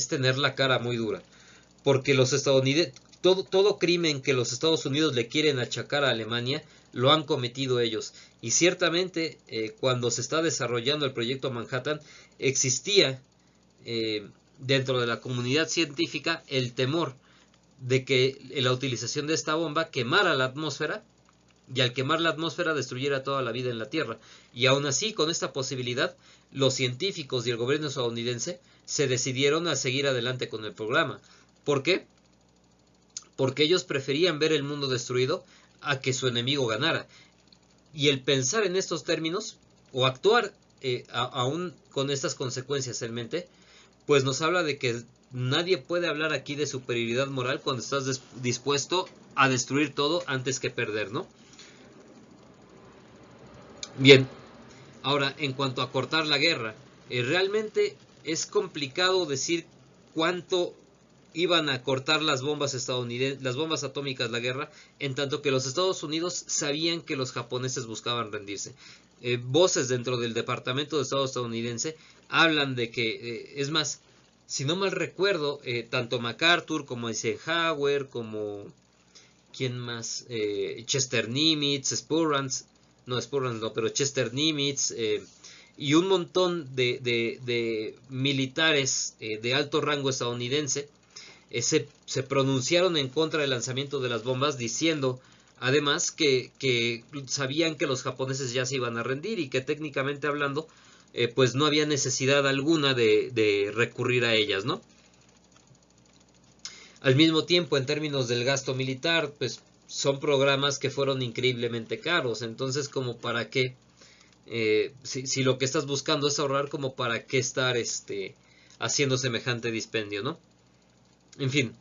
tener la cara muy dura. Porque los estadounidenses, todo crimen que los Estados Unidos le quieren achacar a Alemania, lo han cometido ellos. Y ciertamente, cuando se está desarrollando el proyecto Manhattan, existía dentro de la comunidad científica el temor de que la utilización de esta bomba quemara la atmósfera, y al quemar la atmósfera destruyera toda la vida en la Tierra. Y aún así, con esta posibilidad, los científicos y el gobierno estadounidense se decidieron a seguir adelante con el programa. ¿Por qué? Porque ellos preferían ver el mundo destruido a que su enemigo ganara. Y el pensar en estos términos, o actuar aún con estas consecuencias en mente, pues nos habla de que nadie puede hablar aquí de superioridad moral cuando estás dispuesto a destruir todo antes que perder, ¿no? Bien, ahora en cuanto a cortar la guerra, realmente es complicado decir cuánto iban a cortar las bombas estadounidenses, las bombas atómicas, la guerra, en tanto que los Estados Unidos sabían que los japoneses buscaban rendirse. Voces dentro del Departamento de Estado estadounidense hablan de que, es más, si no mal recuerdo, tanto MacArthur como Eisenhower, como ¿quién más? Chester Nimitz, Spurrance, no, pero Chester Nimitz, y un montón de militares de alto rango estadounidense se pronunciaron en contra del lanzamiento de las bombas, diciendo además que sabían que los japoneses ya se iban a rendir y que técnicamente hablando, pues no había necesidad alguna de recurrir a ellas, ¿no? Al mismo tiempo, en términos del gasto militar, pues son programas que fueron increíblemente caros. Entonces, como para qué, si lo que estás buscando es ahorrar, como para qué estar haciendo semejante dispendio, ¿no? En fin,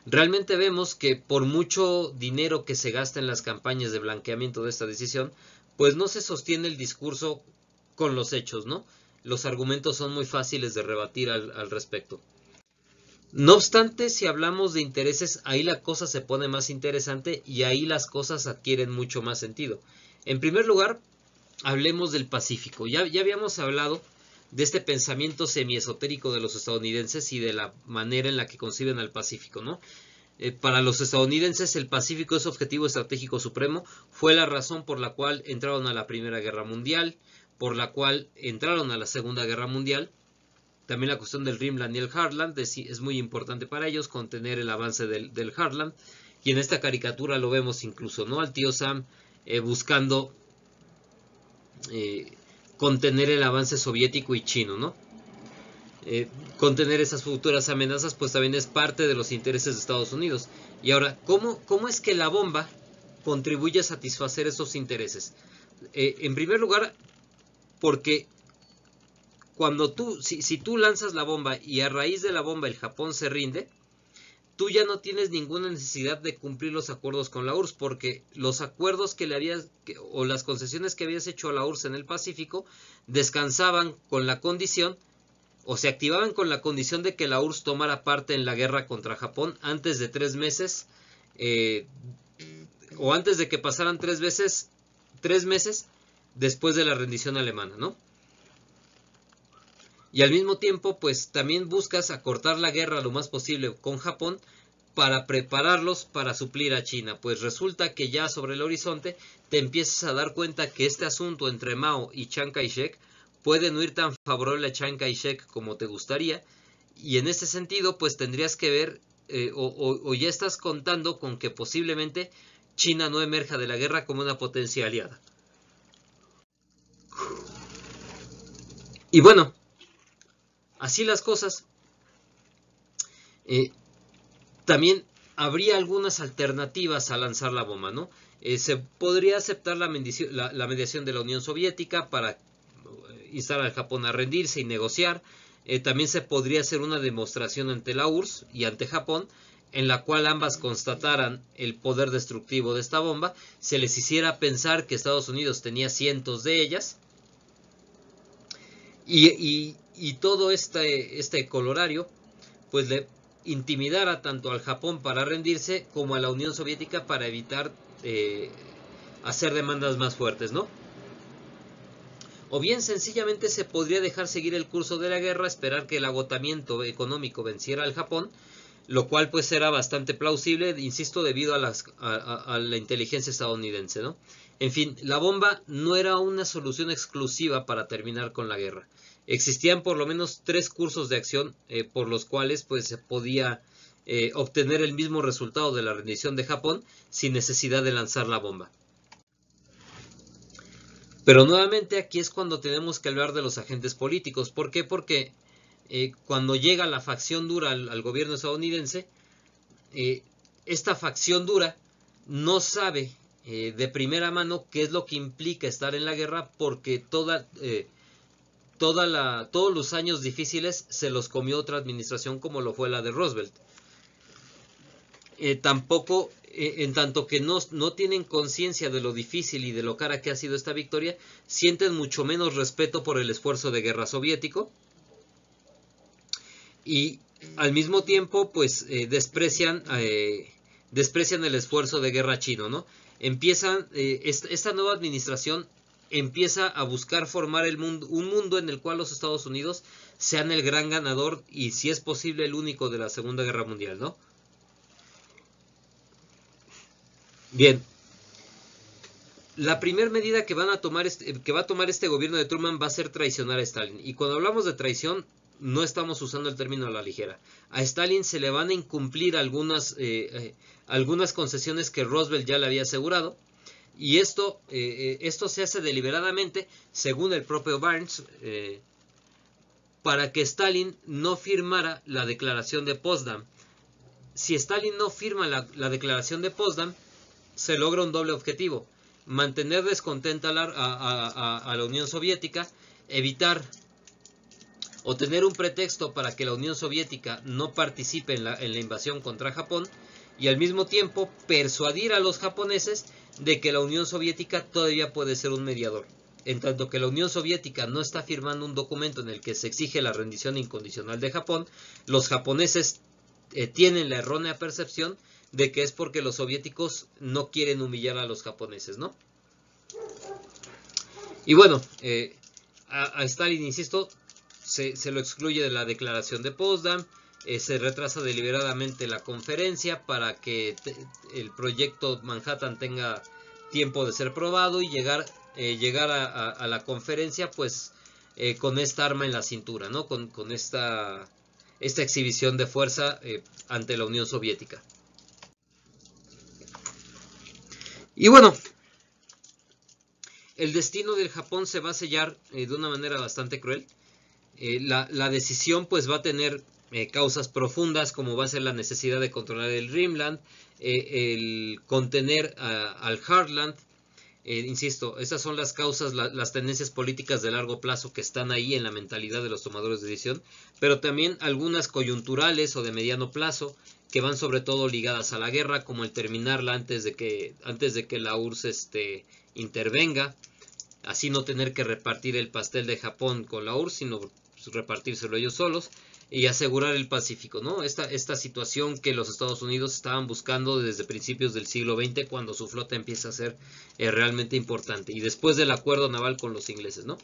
realmente vemos que por mucho dinero que se gasta en las campañas de blanqueamiento de esta decisión, pues no se sostiene el discurso con los hechos, ¿no? Los argumentos son muy fáciles de rebatir al respecto. No obstante, si hablamos de intereses, ahí la cosa se pone más interesante y ahí las cosas adquieren mucho más sentido. En primer lugar, hablemos del Pacífico. Ya habíamos hablado de este pensamiento semiesotérico de los estadounidenses y de la manera en la que conciben al Pacífico, ¿no? Para los estadounidenses el Pacífico es objetivo estratégico supremo, fue la razón por la cual entraron a la Primera Guerra Mundial, por la cual entraron a la Segunda Guerra Mundial. También la cuestión del Rimland y el Heartland es muy importante para ellos, contener el avance del Heartland. Y en esta caricatura lo vemos incluso, ¿no? Al tío Sam buscando contener el avance soviético y chino, ¿no? Contener esas futuras amenazas, pues también es parte de los intereses de Estados Unidos. Y ahora, ¿cómo es que la bomba contribuye a satisfacer esos intereses? En primer lugar, porque cuando si tú lanzas la bomba y a raíz de la bomba el Japón se rinde, tú ya no tienes ninguna necesidad de cumplir los acuerdos con la URSS, porque los acuerdos o las concesiones que habías hecho a la URSS en el Pacífico descansaban con la condición, o se activaban con la condición de que la URSS tomara parte en la guerra contra Japón antes de 3 meses, o antes de que pasaran 3 meses después de la rendición alemana, ¿no? Y al mismo tiempo, pues también buscas acortar la guerra lo más posible con Japón para prepararlos para suplir a China. Pues resulta que ya sobre el horizonte te empiezas a dar cuenta que este asunto entre Mao y Chiang Kai-shek puede no ir tan favorable a Chiang Kai-shek como te gustaría. Y en este sentido, pues tendrías que ver, o ya estás contando con que posiblemente China no emerja de la guerra como una potencia aliada. Y bueno, así las cosas, también habría algunas alternativas a lanzar la bomba, ¿no? Se podría aceptar la mediación de la Unión Soviética para instar al Japón a rendirse y negociar. También se podría hacer una demostración ante la URSS y ante Japón, en la cual ambas constataran el poder destructivo de esta bomba, se les hiciera pensar que Estados Unidos tenía cientos de ellas, y todo este colorario, pues intimidara tanto al Japón para rendirse como a la Unión Soviética para evitar hacer demandas más fuertes, ¿no? O bien sencillamente se podría dejar seguir el curso de la guerra, esperar que el agotamiento económico venciera al Japón, lo cual pues era bastante plausible, insisto, debido a la inteligencia estadounidense, ¿no? En fin, la bomba no era una solución exclusiva para terminar con la guerra. Existían por lo menos 3 cursos de acción por los cuales pues se podía obtener el mismo resultado de la rendición de Japón sin necesidad de lanzar la bomba. Pero nuevamente aquí es cuando tenemos que hablar de los agentes políticos. ¿Por qué? Porque cuando llega la facción dura al gobierno estadounidense, esta facción dura no sabe de primera mano qué es lo que implica estar en la guerra, porque todos los años difíciles se los comió otra administración como lo fue la de Roosevelt. Tampoco, en tanto que no tienen conciencia de lo difícil y de lo cara que ha sido esta victoria, sienten mucho menos respeto por el esfuerzo de guerra soviético y al mismo tiempo pues desprecian el esfuerzo de guerra chino, ¿no? Esta nueva administración empieza a buscar formar un mundo en el cual los Estados Unidos sean el gran ganador y, si es posible, el único de la Segunda Guerra Mundial, ¿no? Bien, la primera medida que va a tomar este gobierno de Truman va a ser traicionar a Stalin. Y cuando hablamos de traición, no estamos usando el término a la ligera. A Stalin se le van a incumplir algunas concesiones que Roosevelt ya le había asegurado. Y esto se hace deliberadamente, según el propio Barnes, para que Stalin no firmara la declaración de Potsdam. Si Stalin no firma la declaración de Potsdam, se logra un doble objetivo: mantener descontenta a la Unión Soviética, evitar o tener un pretexto para que la Unión Soviética no participe en la invasión contra Japón, y al mismo tiempo persuadir a los japoneses de que la Unión Soviética todavía puede ser un mediador. En tanto que la Unión Soviética no está firmando un documento en el que se exige la rendición incondicional de Japón, los japoneses tienen la errónea percepción de que es porque los soviéticos no quieren humillar a los japoneses, ¿no? Y bueno, a Stalin, insisto, se lo excluye de la declaración de Potsdam, se retrasa deliberadamente la conferencia para que el proyecto Manhattan tenga tiempo de ser probado y llegar a la conferencia pues con esta arma en la cintura, ¿no? Con esta exhibición de fuerza ante la Unión Soviética. Y bueno, el destino del Japón se va a sellar de una manera bastante cruel. La decisión pues va a tener causas profundas, como va a ser la necesidad de controlar el Rimland, el contener al Heartland. Insisto, esas son las causas, las tendencias políticas de largo plazo que están ahí en la mentalidad de los tomadores de decisión, pero también algunas coyunturales o de mediano plazo que van sobre todo ligadas a la guerra, como el terminarla antes de que la URSS intervenga, así no tener que repartir el pastel de Japón con la URSS, sino repartírselo ellos solos, y asegurar el Pacífico, ¿no? Esta situación que los Estados Unidos estaban buscando desde principios del siglo XX, cuando su flota empieza a ser realmente importante, y después del acuerdo naval con los ingleses, ¿no?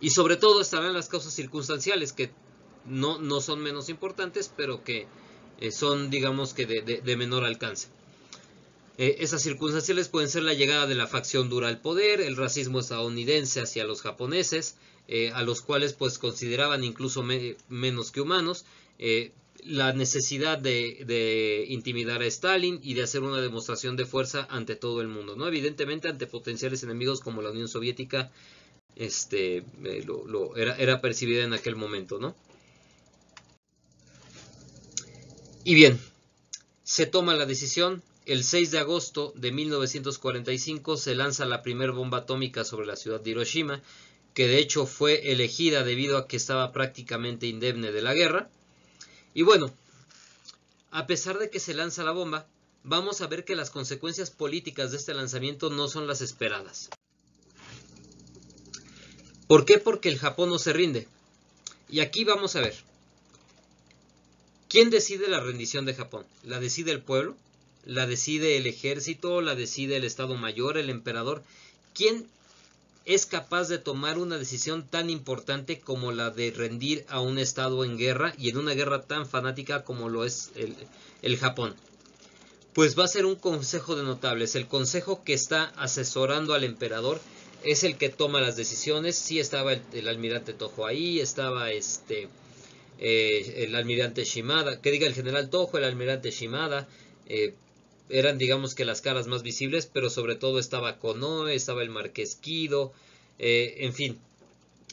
Y sobre todo estarán las causas circunstanciales, que no son menos importantes, pero que son, digamos, que de menor alcance. Esas circunstanciales pueden ser la llegada de la facción dura al poder, el racismo estadounidense hacia los japoneses, a los cuales pues consideraban incluso menos que humanos, la necesidad de intimidar a Stalin y de hacer una demostración de fuerza ante todo el mundo, ¿no? Evidentemente ante potenciales enemigos como la Unión Soviética, era percibida en aquel momento, ¿no? Y bien, se toma la decisión. El 6 de agosto de 1945 se lanza la primera bomba atómica sobre la ciudad de Hiroshima, que de hecho fue elegida debido a que estaba prácticamente indemne de la guerra. Y bueno, a pesar de que se lanza la bomba, vamos a ver que las consecuencias políticas de este lanzamiento no son las esperadas. ¿Por qué? Porque el Japón no se rinde. Y aquí vamos a ver. ¿Quién decide la rendición de Japón? ¿La decide el pueblo? ¿La decide el ejército? ¿La decide el Estado Mayor, el emperador? ¿Quién es capaz de tomar una decisión tan importante como la de rendir a un Estado en guerra, y en una guerra tan fanática como lo es el Japón? Pues va a ser un consejo de notables. El consejo que está asesorando al emperador es el que toma las decisiones. Sí estaba el almirante Tojo ahí, estaba el almirante Shimada, que diga el general Tojo, el almirante Shimada, eran digamos que las caras más visibles, pero sobre todo estaba Konoe, estaba el marqués Kido, en fin,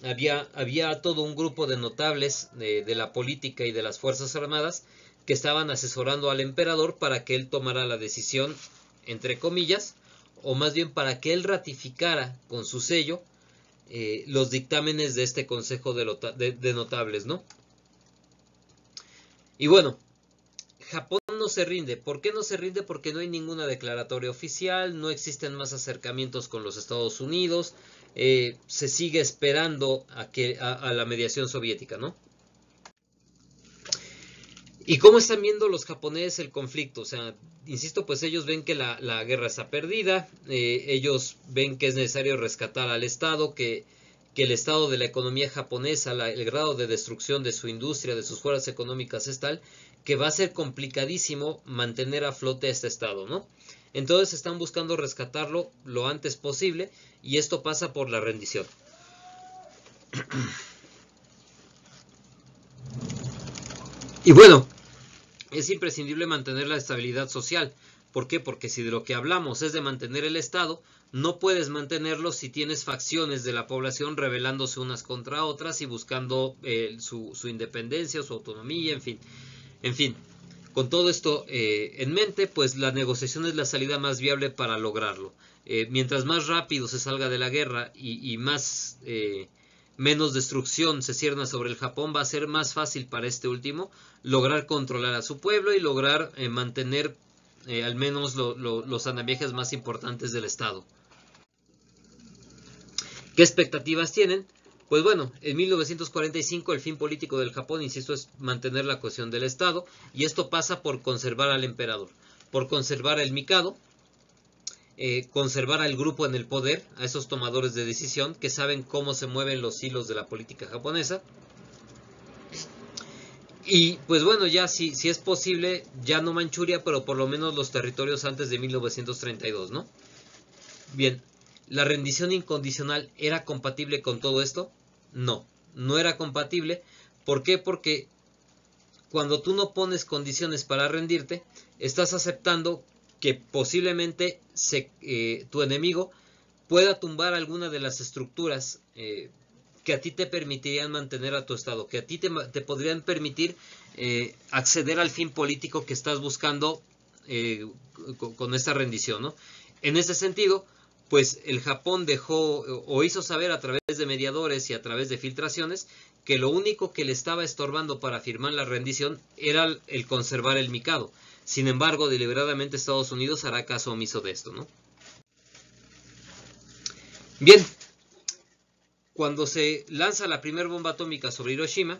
había todo un grupo de notables de la política y de las fuerzas armadas que estaban asesorando al emperador para que él tomara la decisión, entre comillas, o más bien para que él ratificara con su sello los dictámenes de este consejo de notables, ¿no? Y bueno, Japón no se rinde. ¿Por qué no se rinde? Porque no hay ninguna declaratoria oficial, no existen más acercamientos con los Estados Unidos, se sigue esperando a la mediación soviética, ¿no? ¿Y cómo están viendo los japoneses el conflicto? O sea, insisto, pues ellos ven que la guerra está perdida, ellos ven que es necesario rescatar al Estado, que el estado de la economía japonesa, el grado de destrucción de su industria, de sus fuerzas económicas es tal que va a ser complicadísimo mantener a flote este estado, ¿no? Entonces están buscando rescatarlo lo antes posible y esto pasa por la rendición. Y bueno, es imprescindible mantener la estabilidad social. ¿Por qué? Porque si de lo que hablamos es de mantener el Estado, no puedes mantenerlo si tienes facciones de la población rebelándose unas contra otras y buscando su independencia, su autonomía, en fin. En fin, con todo esto en mente, pues la negociación es la salida más viable para lograrlo. Mientras más rápido se salga de la guerra y más menos destrucción se cierna sobre el Japón, va a ser más fácil para este último lograr controlar a su pueblo y lograr mantener al menos los andamiajes más importantes del Estado. ¿Qué expectativas tienen? Pues bueno, en 1945 el fin político del Japón, insisto, es mantener la cohesión del Estado, y esto pasa por conservar al emperador, por conservar al Mikado, conservar al grupo en el poder, a esos tomadores de decisión que saben cómo se mueven los hilos de la política japonesa. Y pues bueno, ya si es posible, ya no Manchuria, pero por lo menos los territorios antes de 1932, ¿no? Bien, ¿la rendición incondicional era compatible con todo esto? No, no era compatible. ¿Por qué? Porque cuando tú no pones condiciones para rendirte, estás aceptando que posiblemente tu enemigo pueda tumbar alguna de las estructuras que a ti te permitirían mantener a tu estado, que a ti te podrían permitir acceder al fin político que estás buscando con esta rendición, ¿no? En ese sentido, pues el Japón dejó o hizo saber a través de mediadores y a través de filtraciones que lo único que le estaba estorbando para firmar la rendición era el conservar el Mikado. Sin embargo, deliberadamente Estados Unidos hará caso omiso de esto, ¿no? Bien, cuando se lanza la primera bomba atómica sobre Hiroshima,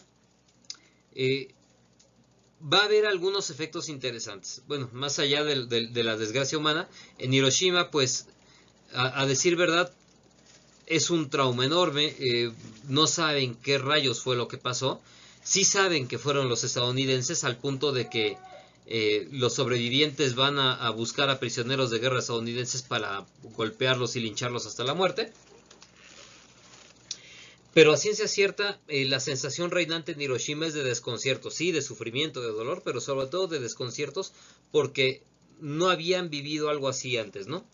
va a haber algunos efectos interesantes. Bueno, más allá de la desgracia humana, en Hiroshima, pues, a decir verdad, es un trauma enorme. No saben qué rayos fue lo que pasó. Sí saben que fueron los estadounidenses, al punto de que los sobrevivientes van a buscar a prisioneros de guerra estadounidenses para golpearlos y lincharlos hasta la muerte. Pero a ciencia cierta, la sensación reinante en Hiroshima es de desconcierto, sí, de sufrimiento, de dolor, pero sobre todo de desconciertos porque no habían vivido algo así antes, ¿no?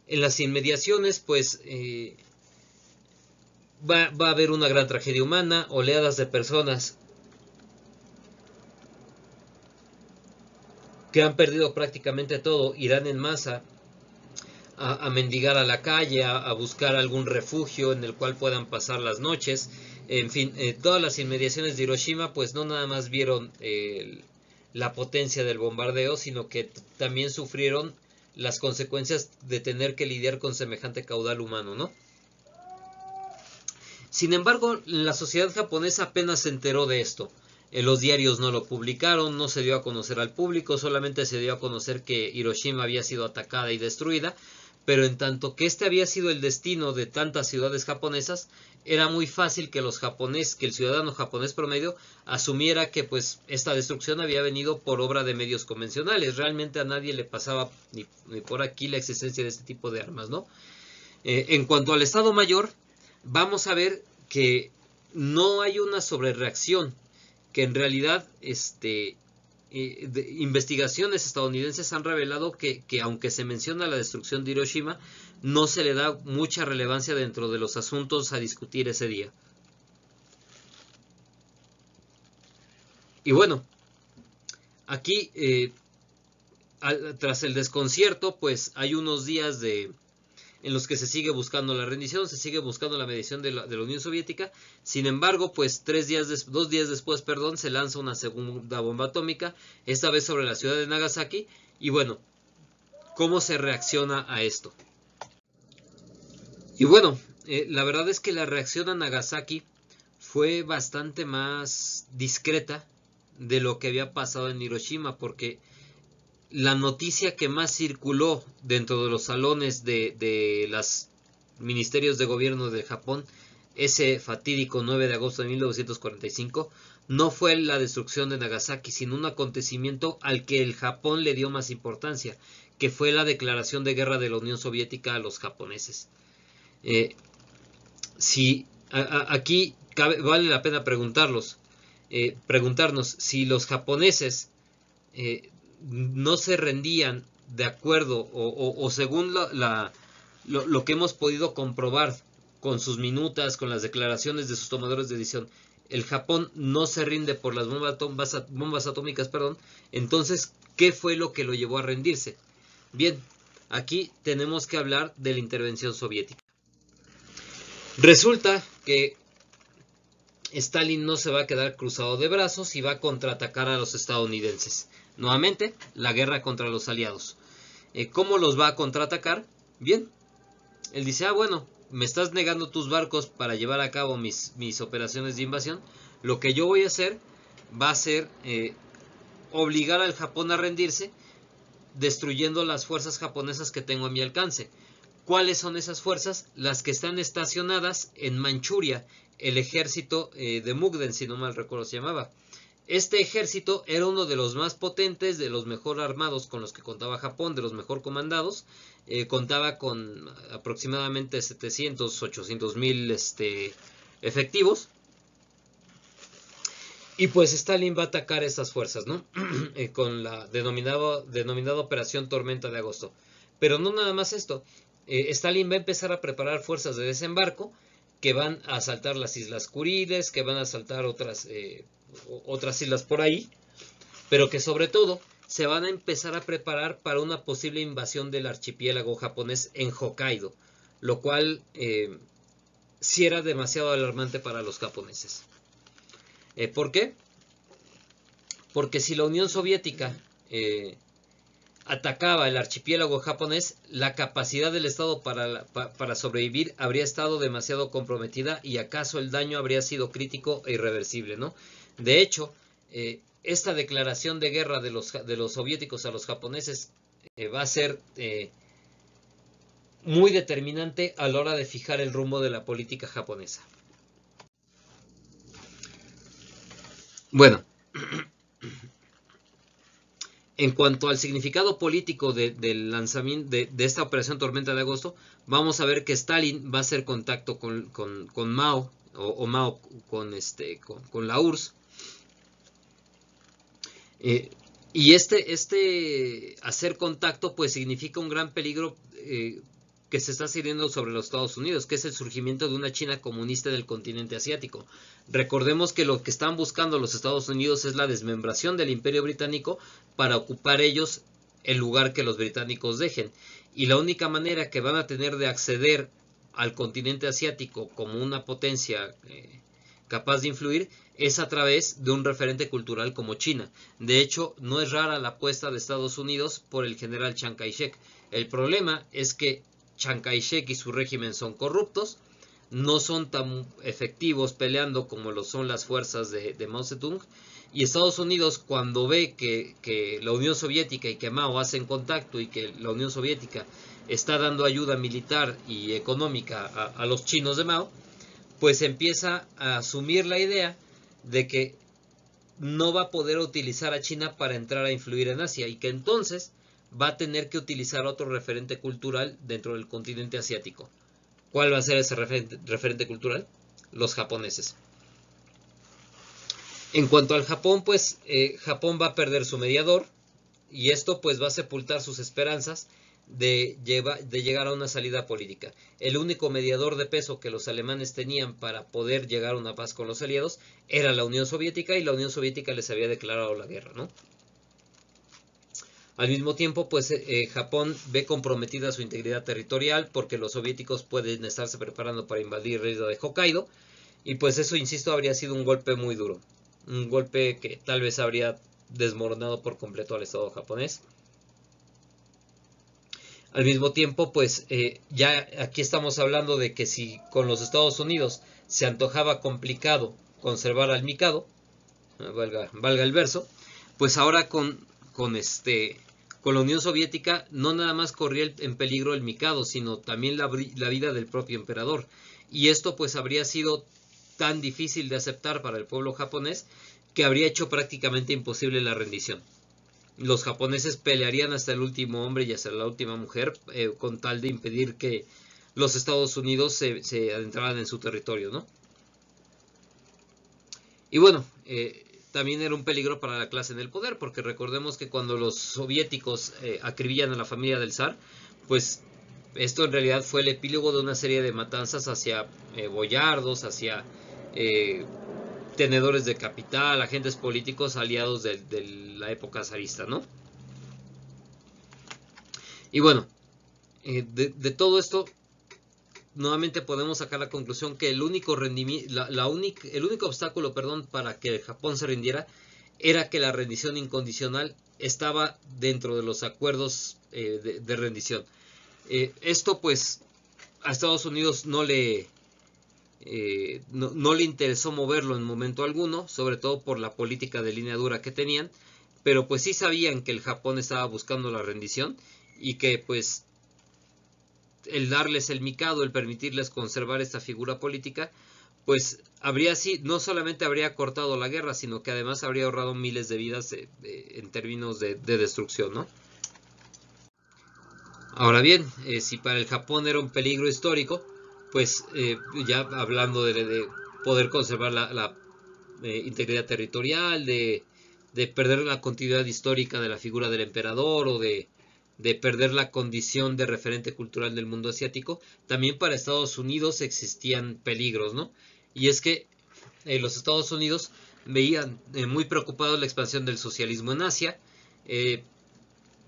En las inmediaciones, pues, va a haber una gran tragedia humana, oleadas de personas que han perdido prácticamente todo, irán en masa a mendigar a la calle, a buscar algún refugio en el cual puedan pasar las noches. En fin, todas las inmediaciones de Hiroshima pues no nada más vieron la potencia del bombardeo, sino que también sufrieron las consecuencias de tener que lidiar con semejante caudal humano, ¿no? Sin embargo, la sociedad japonesa apenas se enteró de esto. Los diarios no lo publicaron, no se dio a conocer al público, solamente se dio a conocer que Hiroshima había sido atacada y destruida, pero en tanto que este había sido el destino de tantas ciudades japonesas, era muy fácil que que el ciudadano japonés promedio asumiera que pues esta destrucción había venido por obra de medios convencionales. Realmente a nadie le pasaba ni por aquí la existencia de este tipo de armas, ¿no? En cuanto al Estado Mayor, vamos a ver que no hay una sobrereacción, que en realidad investigaciones estadounidenses han revelado que aunque se menciona la destrucción de Hiroshima, no se le da mucha relevancia dentro de los asuntos a discutir ese día. Y bueno, aquí tras el desconcierto, pues hay unos días en los que se sigue buscando la rendición, se sigue buscando la mediación de la Unión Soviética. Sin embargo, pues 2 días después, se lanza una segunda bomba atómica, esta vez sobre la ciudad de Nagasaki. Y bueno, ¿cómo se reacciona a esto? Y bueno, la verdad es que la reacción a Nagasaki fue bastante más discreta de lo que había pasado en Hiroshima, porque la noticia que más circuló dentro de los salones de los ministerios de gobierno de Japón ese fatídico 9 de agosto de 1945 no fue la destrucción de Nagasaki, sino un acontecimiento al que el Japón le dio más importancia, que fue la declaración de guerra de la Unión Soviética a los japoneses. Aquí vale la pena preguntarnos si los japoneses no se rendían de acuerdo o según lo que hemos podido comprobar con sus minutas, con las declaraciones de sus tomadores de decisión, el Japón no se rinde por las bombas atómicas, entonces, ¿qué fue lo que lo llevó a rendirse? Bien, aquí tenemos que hablar de la intervención soviética. Resulta que Stalin no se va a quedar cruzado de brazos y va a contraatacar a los estadounidenses. Nuevamente, la guerra contra los aliados. ¿Cómo los va a contraatacar? Bien, él dice, bueno, me estás negando tus barcos para llevar a cabo mis operaciones de invasión. Lo que yo voy a hacer va a ser obligar al Japón a rendirse, destruyendo las fuerzas japonesas que tengo a mi alcance. ¿Cuáles son esas fuerzas? Las que están estacionadas en Manchuria, el ejército de Mukden, si no mal recuerdo se llamaba. Este ejército era uno de los más potentes, de los mejor armados con los que contaba Japón, de los mejor comandados. Contaba con aproximadamente 700, 800 mil efectivos. Y pues Stalin va a atacar esas fuerzas, ¿no? Con la denominada Operación Tormenta de Agosto. Pero no nada más esto. Stalin va a empezar a preparar fuerzas de desembarco que van a asaltar las Islas Kuriles, que van a asaltar otras islas por ahí, pero que sobre todo se van a empezar a preparar para una posible invasión del archipiélago japonés en Hokkaido, lo cual sí era demasiado alarmante para los japoneses. ¿Por qué? Porque si la Unión Soviética atacaba el archipiélago japonés, la capacidad del Estado para sobrevivir habría estado demasiado comprometida y acaso el daño habría sido crítico e irreversible, ¿no? De hecho, esta declaración de guerra de los soviéticos a los japoneses va a ser muy determinante a la hora de fijar el rumbo de la política japonesa. Bueno, en cuanto al significado político del lanzamiento de esta operación Tormenta de Agosto, vamos a ver que Stalin va a hacer contacto con Mao, o Mao con la URSS. Y hacer contacto pues significa un gran peligro que se está sirviendo sobre los Estados Unidos, que es el surgimiento de una China comunista del continente asiático. Recordemos que lo que están buscando los Estados Unidos es la desmembración del Imperio Británico para ocupar ellos el lugar que los británicos dejen. Y la única manera que van a tener de acceder al continente asiático como una potencia capaz de influir es a través de un referente cultural como China. De hecho, no es rara la apuesta de Estados Unidos por el general Chiang Kai-shek. El problema es que Chiang Kai-shek y su régimen son corruptos, no son tan efectivos peleando como lo son las fuerzas de Mao Zedong. Y Estados Unidos, cuando ve que la Unión Soviética y que Mao hacen contacto y que la Unión Soviética está dando ayuda militar y económica a los chinos de Mao, pues empieza a asumir la idea de que no va a poder utilizar a China para entrar a influir en Asia y que entonces va a tener que utilizar otro referente cultural dentro del continente asiático. ¿Cuál va a ser ese referente cultural? Los japoneses. En cuanto al Japón, pues Japón va a perder su mediador y esto pues va a sepultar sus esperanzas de llegar a una salida política. El único mediador de peso que los alemanes tenían para poder llegar a una paz con los aliados era la Unión Soviética y la Unión Soviética les había declarado la guerra, ¿no? Al mismo tiempo, pues Japón ve comprometida su integridad territorial porque los soviéticos pueden estarse preparando para invadir la isla de Hokkaido y pues eso, insisto, habría sido un golpe muy duro. Un golpe que tal vez habría desmoronado por completo al Estado japonés. Al mismo tiempo, pues ya aquí estamos hablando de que si con los Estados Unidos se antojaba complicado conservar al Mikado, valga el verso, pues ahora con la Unión Soviética no nada más corría en peligro el Mikado, sino también la vida del propio emperador. Y esto pues habría sido tan difícil de aceptar para el pueblo japonés que habría hecho prácticamente imposible la rendición. Los japoneses pelearían hasta el último hombre y hasta la última mujer con tal de impedir que los Estados Unidos se adentraran en su territorio, ¿no? Y bueno, también era un peligro para la clase en el poder, porque recordemos que cuando los soviéticos acribillan a la familia del zar, pues esto en realidad fue el epílogo de una serie de matanzas hacia boyardos, hacia tenedores de capital, agentes políticos aliados de la época zarista, ¿no? Y bueno, de todo esto, nuevamente podemos sacar la conclusión que el único obstáculo, para que Japón se rindiera era que la rendición incondicional estaba dentro de los acuerdos de rendición. Esto pues a Estados Unidos no le interesó moverlo en momento alguno, sobre todo por la política de línea dura que tenían, pero pues sí sabían que el Japón estaba buscando la rendición y que pues el darles el Mikado, el permitirles conservar esta figura política, pues no solamente habría cortado la guerra, sino que además habría ahorrado miles de vidas en términos de destrucción, ¿no? Ahora bien, si para el Japón era un peligro histórico, pues ya hablando de poder conservar la integridad territorial, de perder la continuidad histórica de la figura del emperador o de perder la condición de referente cultural del mundo asiático, también para Estados Unidos existían peligros, ¿no? Y es que los Estados Unidos veían muy preocupados la expansión del socialismo en Asia.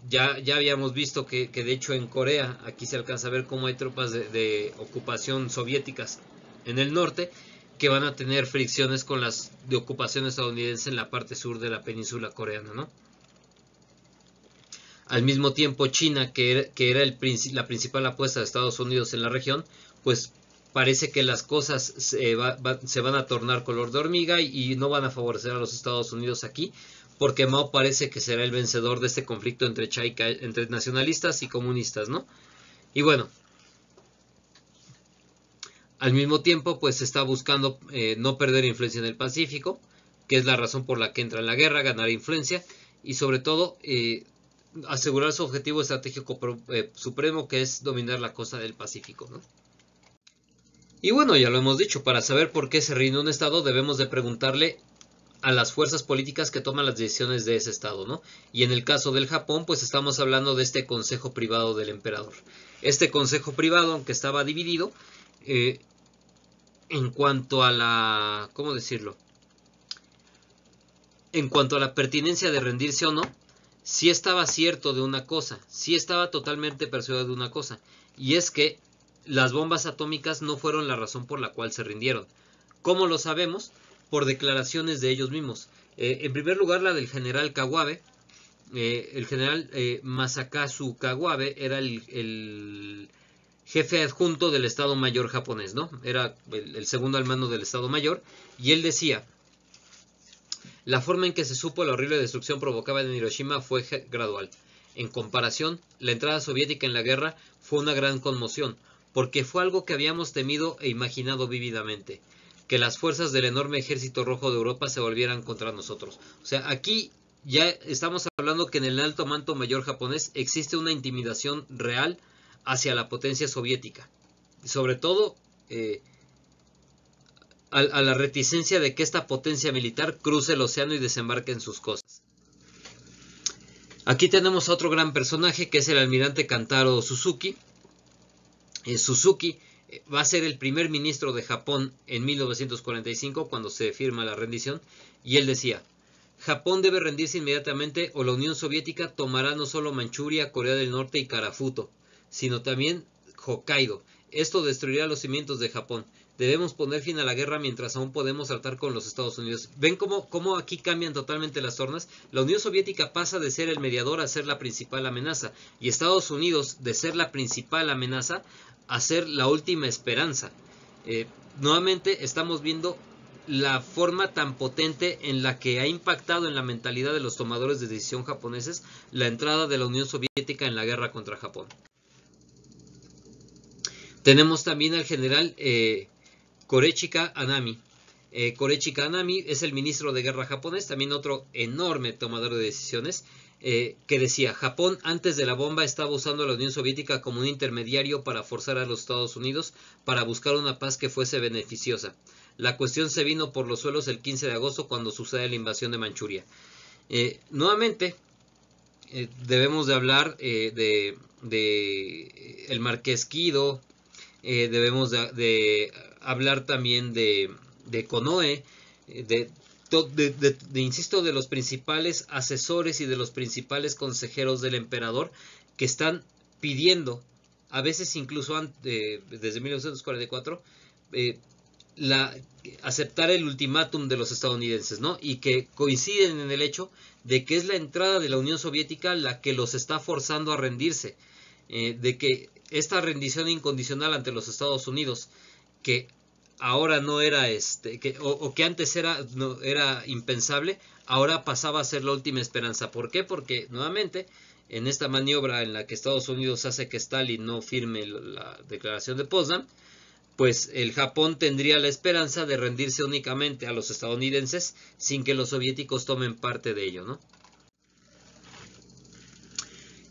Ya habíamos visto que de hecho en Corea, aquí se alcanza a ver cómo hay tropas de ocupación soviéticas en el norte que van a tener fricciones con las de ocupación estadounidense en la parte sur de la península coreana, ¿no? Al mismo tiempo China, que era la principal apuesta de Estados Unidos en la región, pues parece que las cosas se van a tornar color de hormiga y no van a favorecer a los Estados Unidos aquí, porque Mao parece que será el vencedor de este conflicto entre nacionalistas y comunistas, ¿no? Y bueno, al mismo tiempo pues está buscando no perder influencia en el Pacífico, que es la razón por la que entra en la guerra, ganar influencia y sobre todo asegurar su objetivo estratégico supremo, que es dominar la costa del Pacífico, ¿no? Y bueno, ya lo hemos dicho, para saber por qué se rinde un estado debemos de preguntarle a las fuerzas políticas que toman las decisiones de ese estado, ¿no? Y en el caso del Japón, pues estamos hablando de este consejo privado del emperador. Este consejo privado, aunque estaba dividido, en cuanto a la, ¿cómo decirlo? En cuanto a la pertinencia de rendirse o no, sí estaba cierto de una cosa, sí estaba totalmente persuadido de una cosa, y es que las bombas atómicas no fueron la razón por la cual se rindieron. ¿Cómo lo sabemos? Por declaraciones de ellos mismos. En primer lugar, la del general Kawabe. El general Masakazu Kawabe era el jefe adjunto del Estado Mayor japonés, ¿no? Era el segundo al mando del Estado Mayor, y él decía: la forma en que se supo la horrible destrucción provocada en Hiroshima fue gradual. En comparación, la entrada soviética en la guerra fue una gran conmoción, porque fue algo que habíamos temido e imaginado vívidamente, que las fuerzas del enorme ejército rojo de Europa se volvieran contra nosotros. O sea, aquí ya estamos hablando que en el alto mando mayor japonés existe una intimidación real hacia la potencia soviética, sobre todo a la reticencia de que esta potencia militar cruce el océano y desembarque en sus costas. Aquí tenemos a otro gran personaje, que es el almirante Kantaro Suzuki. Suzuki va a ser el primer ministro de Japón en 1945, cuando se firma la rendición, y él decía: Japón debe rendirse inmediatamente o la Unión Soviética tomará no solo Manchuria, Corea del Norte y Karafuto, sino también Hokkaido. Esto destruirá los cimientos de Japón. Debemos poner fin a la guerra mientras aún podemos tratar con los Estados Unidos. ¿Ven cómo aquí cambian totalmente las tornas? La Unión Soviética pasa de ser el mediador a ser la principal amenaza, y Estados Unidos de ser la principal amenaza a ser la última esperanza. Nuevamente estamos viendo la forma tan potente en la que ha impactado en la mentalidad de los tomadores de decisión japoneses la entrada de la Unión Soviética en la guerra contra Japón. Tenemos también al general Korechika Anami. Korechika Anami es el ministro de guerra japonés, también otro enorme tomador de decisiones, que decía: Japón antes de la bomba estaba usando a la Unión Soviética como un intermediario para forzar a los Estados Unidos para buscar una paz que fuese beneficiosa. La cuestión se vino por los suelos el 15 de agosto cuando sucede la invasión de Manchuria. Nuevamente, debemos de hablar de el marqués Kido, debemos de hablar también de Konoe, insisto, de los principales asesores y de los principales consejeros del emperador, que están pidiendo, a veces incluso desde 1944, aceptar el ultimátum de los estadounidenses, ¿no? Y que coinciden en el hecho de que es la entrada de la Unión Soviética la que los está forzando a rendirse, de que esta rendición incondicional ante los Estados Unidos, que ahora no era que antes no, era impensable, ahora pasaba a ser la última esperanza. ¿Por qué? Porque nuevamente en esta maniobra en la que Estados Unidos hace que Stalin no firme la declaración de Potsdam, pues el Japón tendría la esperanza de rendirse únicamente a los estadounidenses sin que los soviéticos tomen parte de ello, ¿no?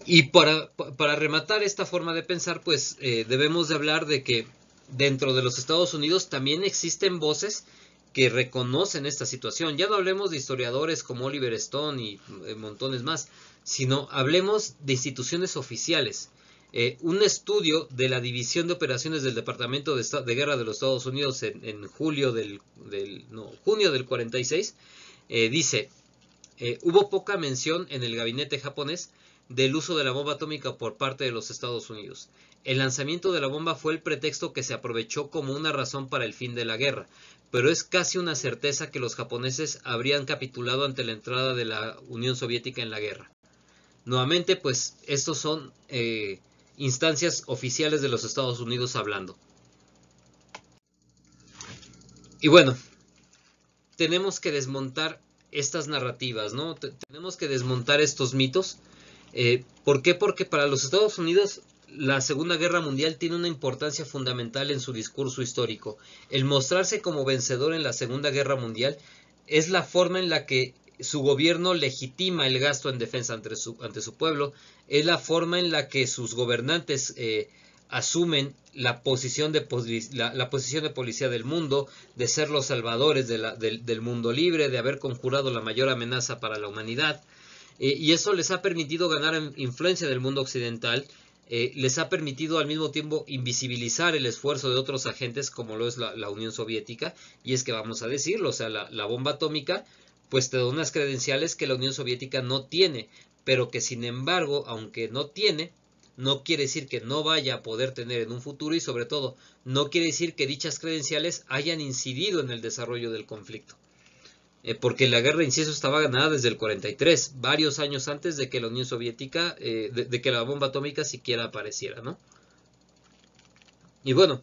Y para rematar esta forma de pensar, pues debemos de hablar de que dentro de los Estados Unidos también existen voces que reconocen esta situación. Ya no hablemos de historiadores como Oliver Stone y montones más, sino hablemos de instituciones oficiales. Un estudio de la División de Operaciones del Departamento de Guerra de los Estados Unidos en junio del 46 dice: hubo poca mención en el gabinete japonés del uso de la bomba atómica por parte de los Estados Unidos. El lanzamiento de la bomba fue el pretexto que se aprovechó como una razón para el fin de la guerra, pero es casi una certeza que los japoneses habrían capitulado ante la entrada de la Unión Soviética en la guerra. Nuevamente, pues, estos son instancias oficiales de los Estados Unidos hablando. Y bueno, tenemos que desmontar estas narrativas, ¿no? Tenemos que desmontar estos mitos. ¿Por qué? Porque para los Estados Unidos la Segunda Guerra Mundial tiene una importancia fundamental en su discurso histórico. El mostrarse como vencedor en la Segunda Guerra Mundial es la forma en la que su gobierno legitima el gasto en defensa ante su pueblo, es la forma en la que sus gobernantes asumen la posición de policía del mundo, de ser los salvadores del mundo libre, de haber conjurado la mayor amenaza para la humanidad. Y eso les ha permitido ganar influencia del mundo occidental, les ha permitido al mismo tiempo invisibilizar el esfuerzo de otros agentes como lo es la Unión Soviética. Y es que vamos a decirlo, o sea, la bomba atómica pues te da unas credenciales que la Unión Soviética no tiene, pero que sin embargo, aunque no tiene, no quiere decir que no vaya a poder tener en un futuro, y sobre todo no quiere decir que dichas credenciales hayan incidido en el desarrollo del conflicto. Porque la guerra, insisto, estaba ganada desde el 43, varios años antes de que la Unión Soviética, de que la bomba atómica siquiera apareciera, ¿no? Y bueno,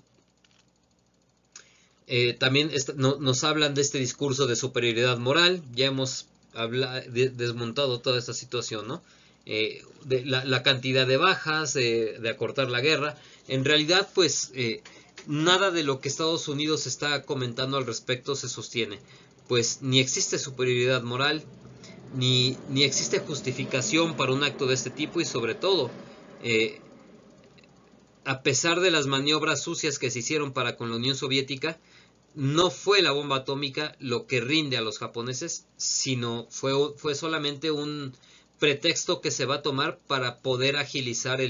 también nos hablan de este discurso de superioridad moral. Ya hemos desmontado toda esta situación, ¿no? De la cantidad de bajas, de acortar la guerra. En realidad, pues, nada de lo que Estados Unidos está comentando al respecto se sostiene. Pues ni existe superioridad moral, ni existe justificación para un acto de este tipo, y sobre todo, a pesar de las maniobras sucias que se hicieron para con la Unión Soviética, no fue la bomba atómica lo que rinde a los japoneses, sino fue solamente un pretexto que se va a tomar para poder agilizar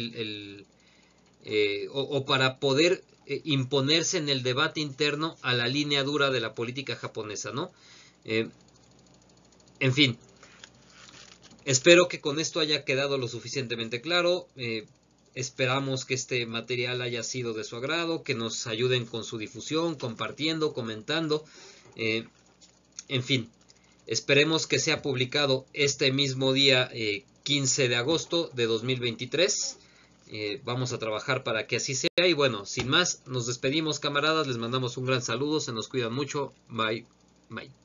o para poder imponerse en el debate interno a la línea dura de la política japonesa, ¿no? En fin, espero que con esto haya quedado lo suficientemente claro. Esperamos que este material haya sido de su agrado, que nos ayuden con su difusión, compartiendo, comentando. En fin, esperemos que sea publicado este mismo día 15 de agosto de 2023. Vamos a trabajar para que así sea. Y bueno, sin más, nos despedimos, camaradas. Les mandamos un gran saludo. Se nos cuidan mucho. Bye. Bye.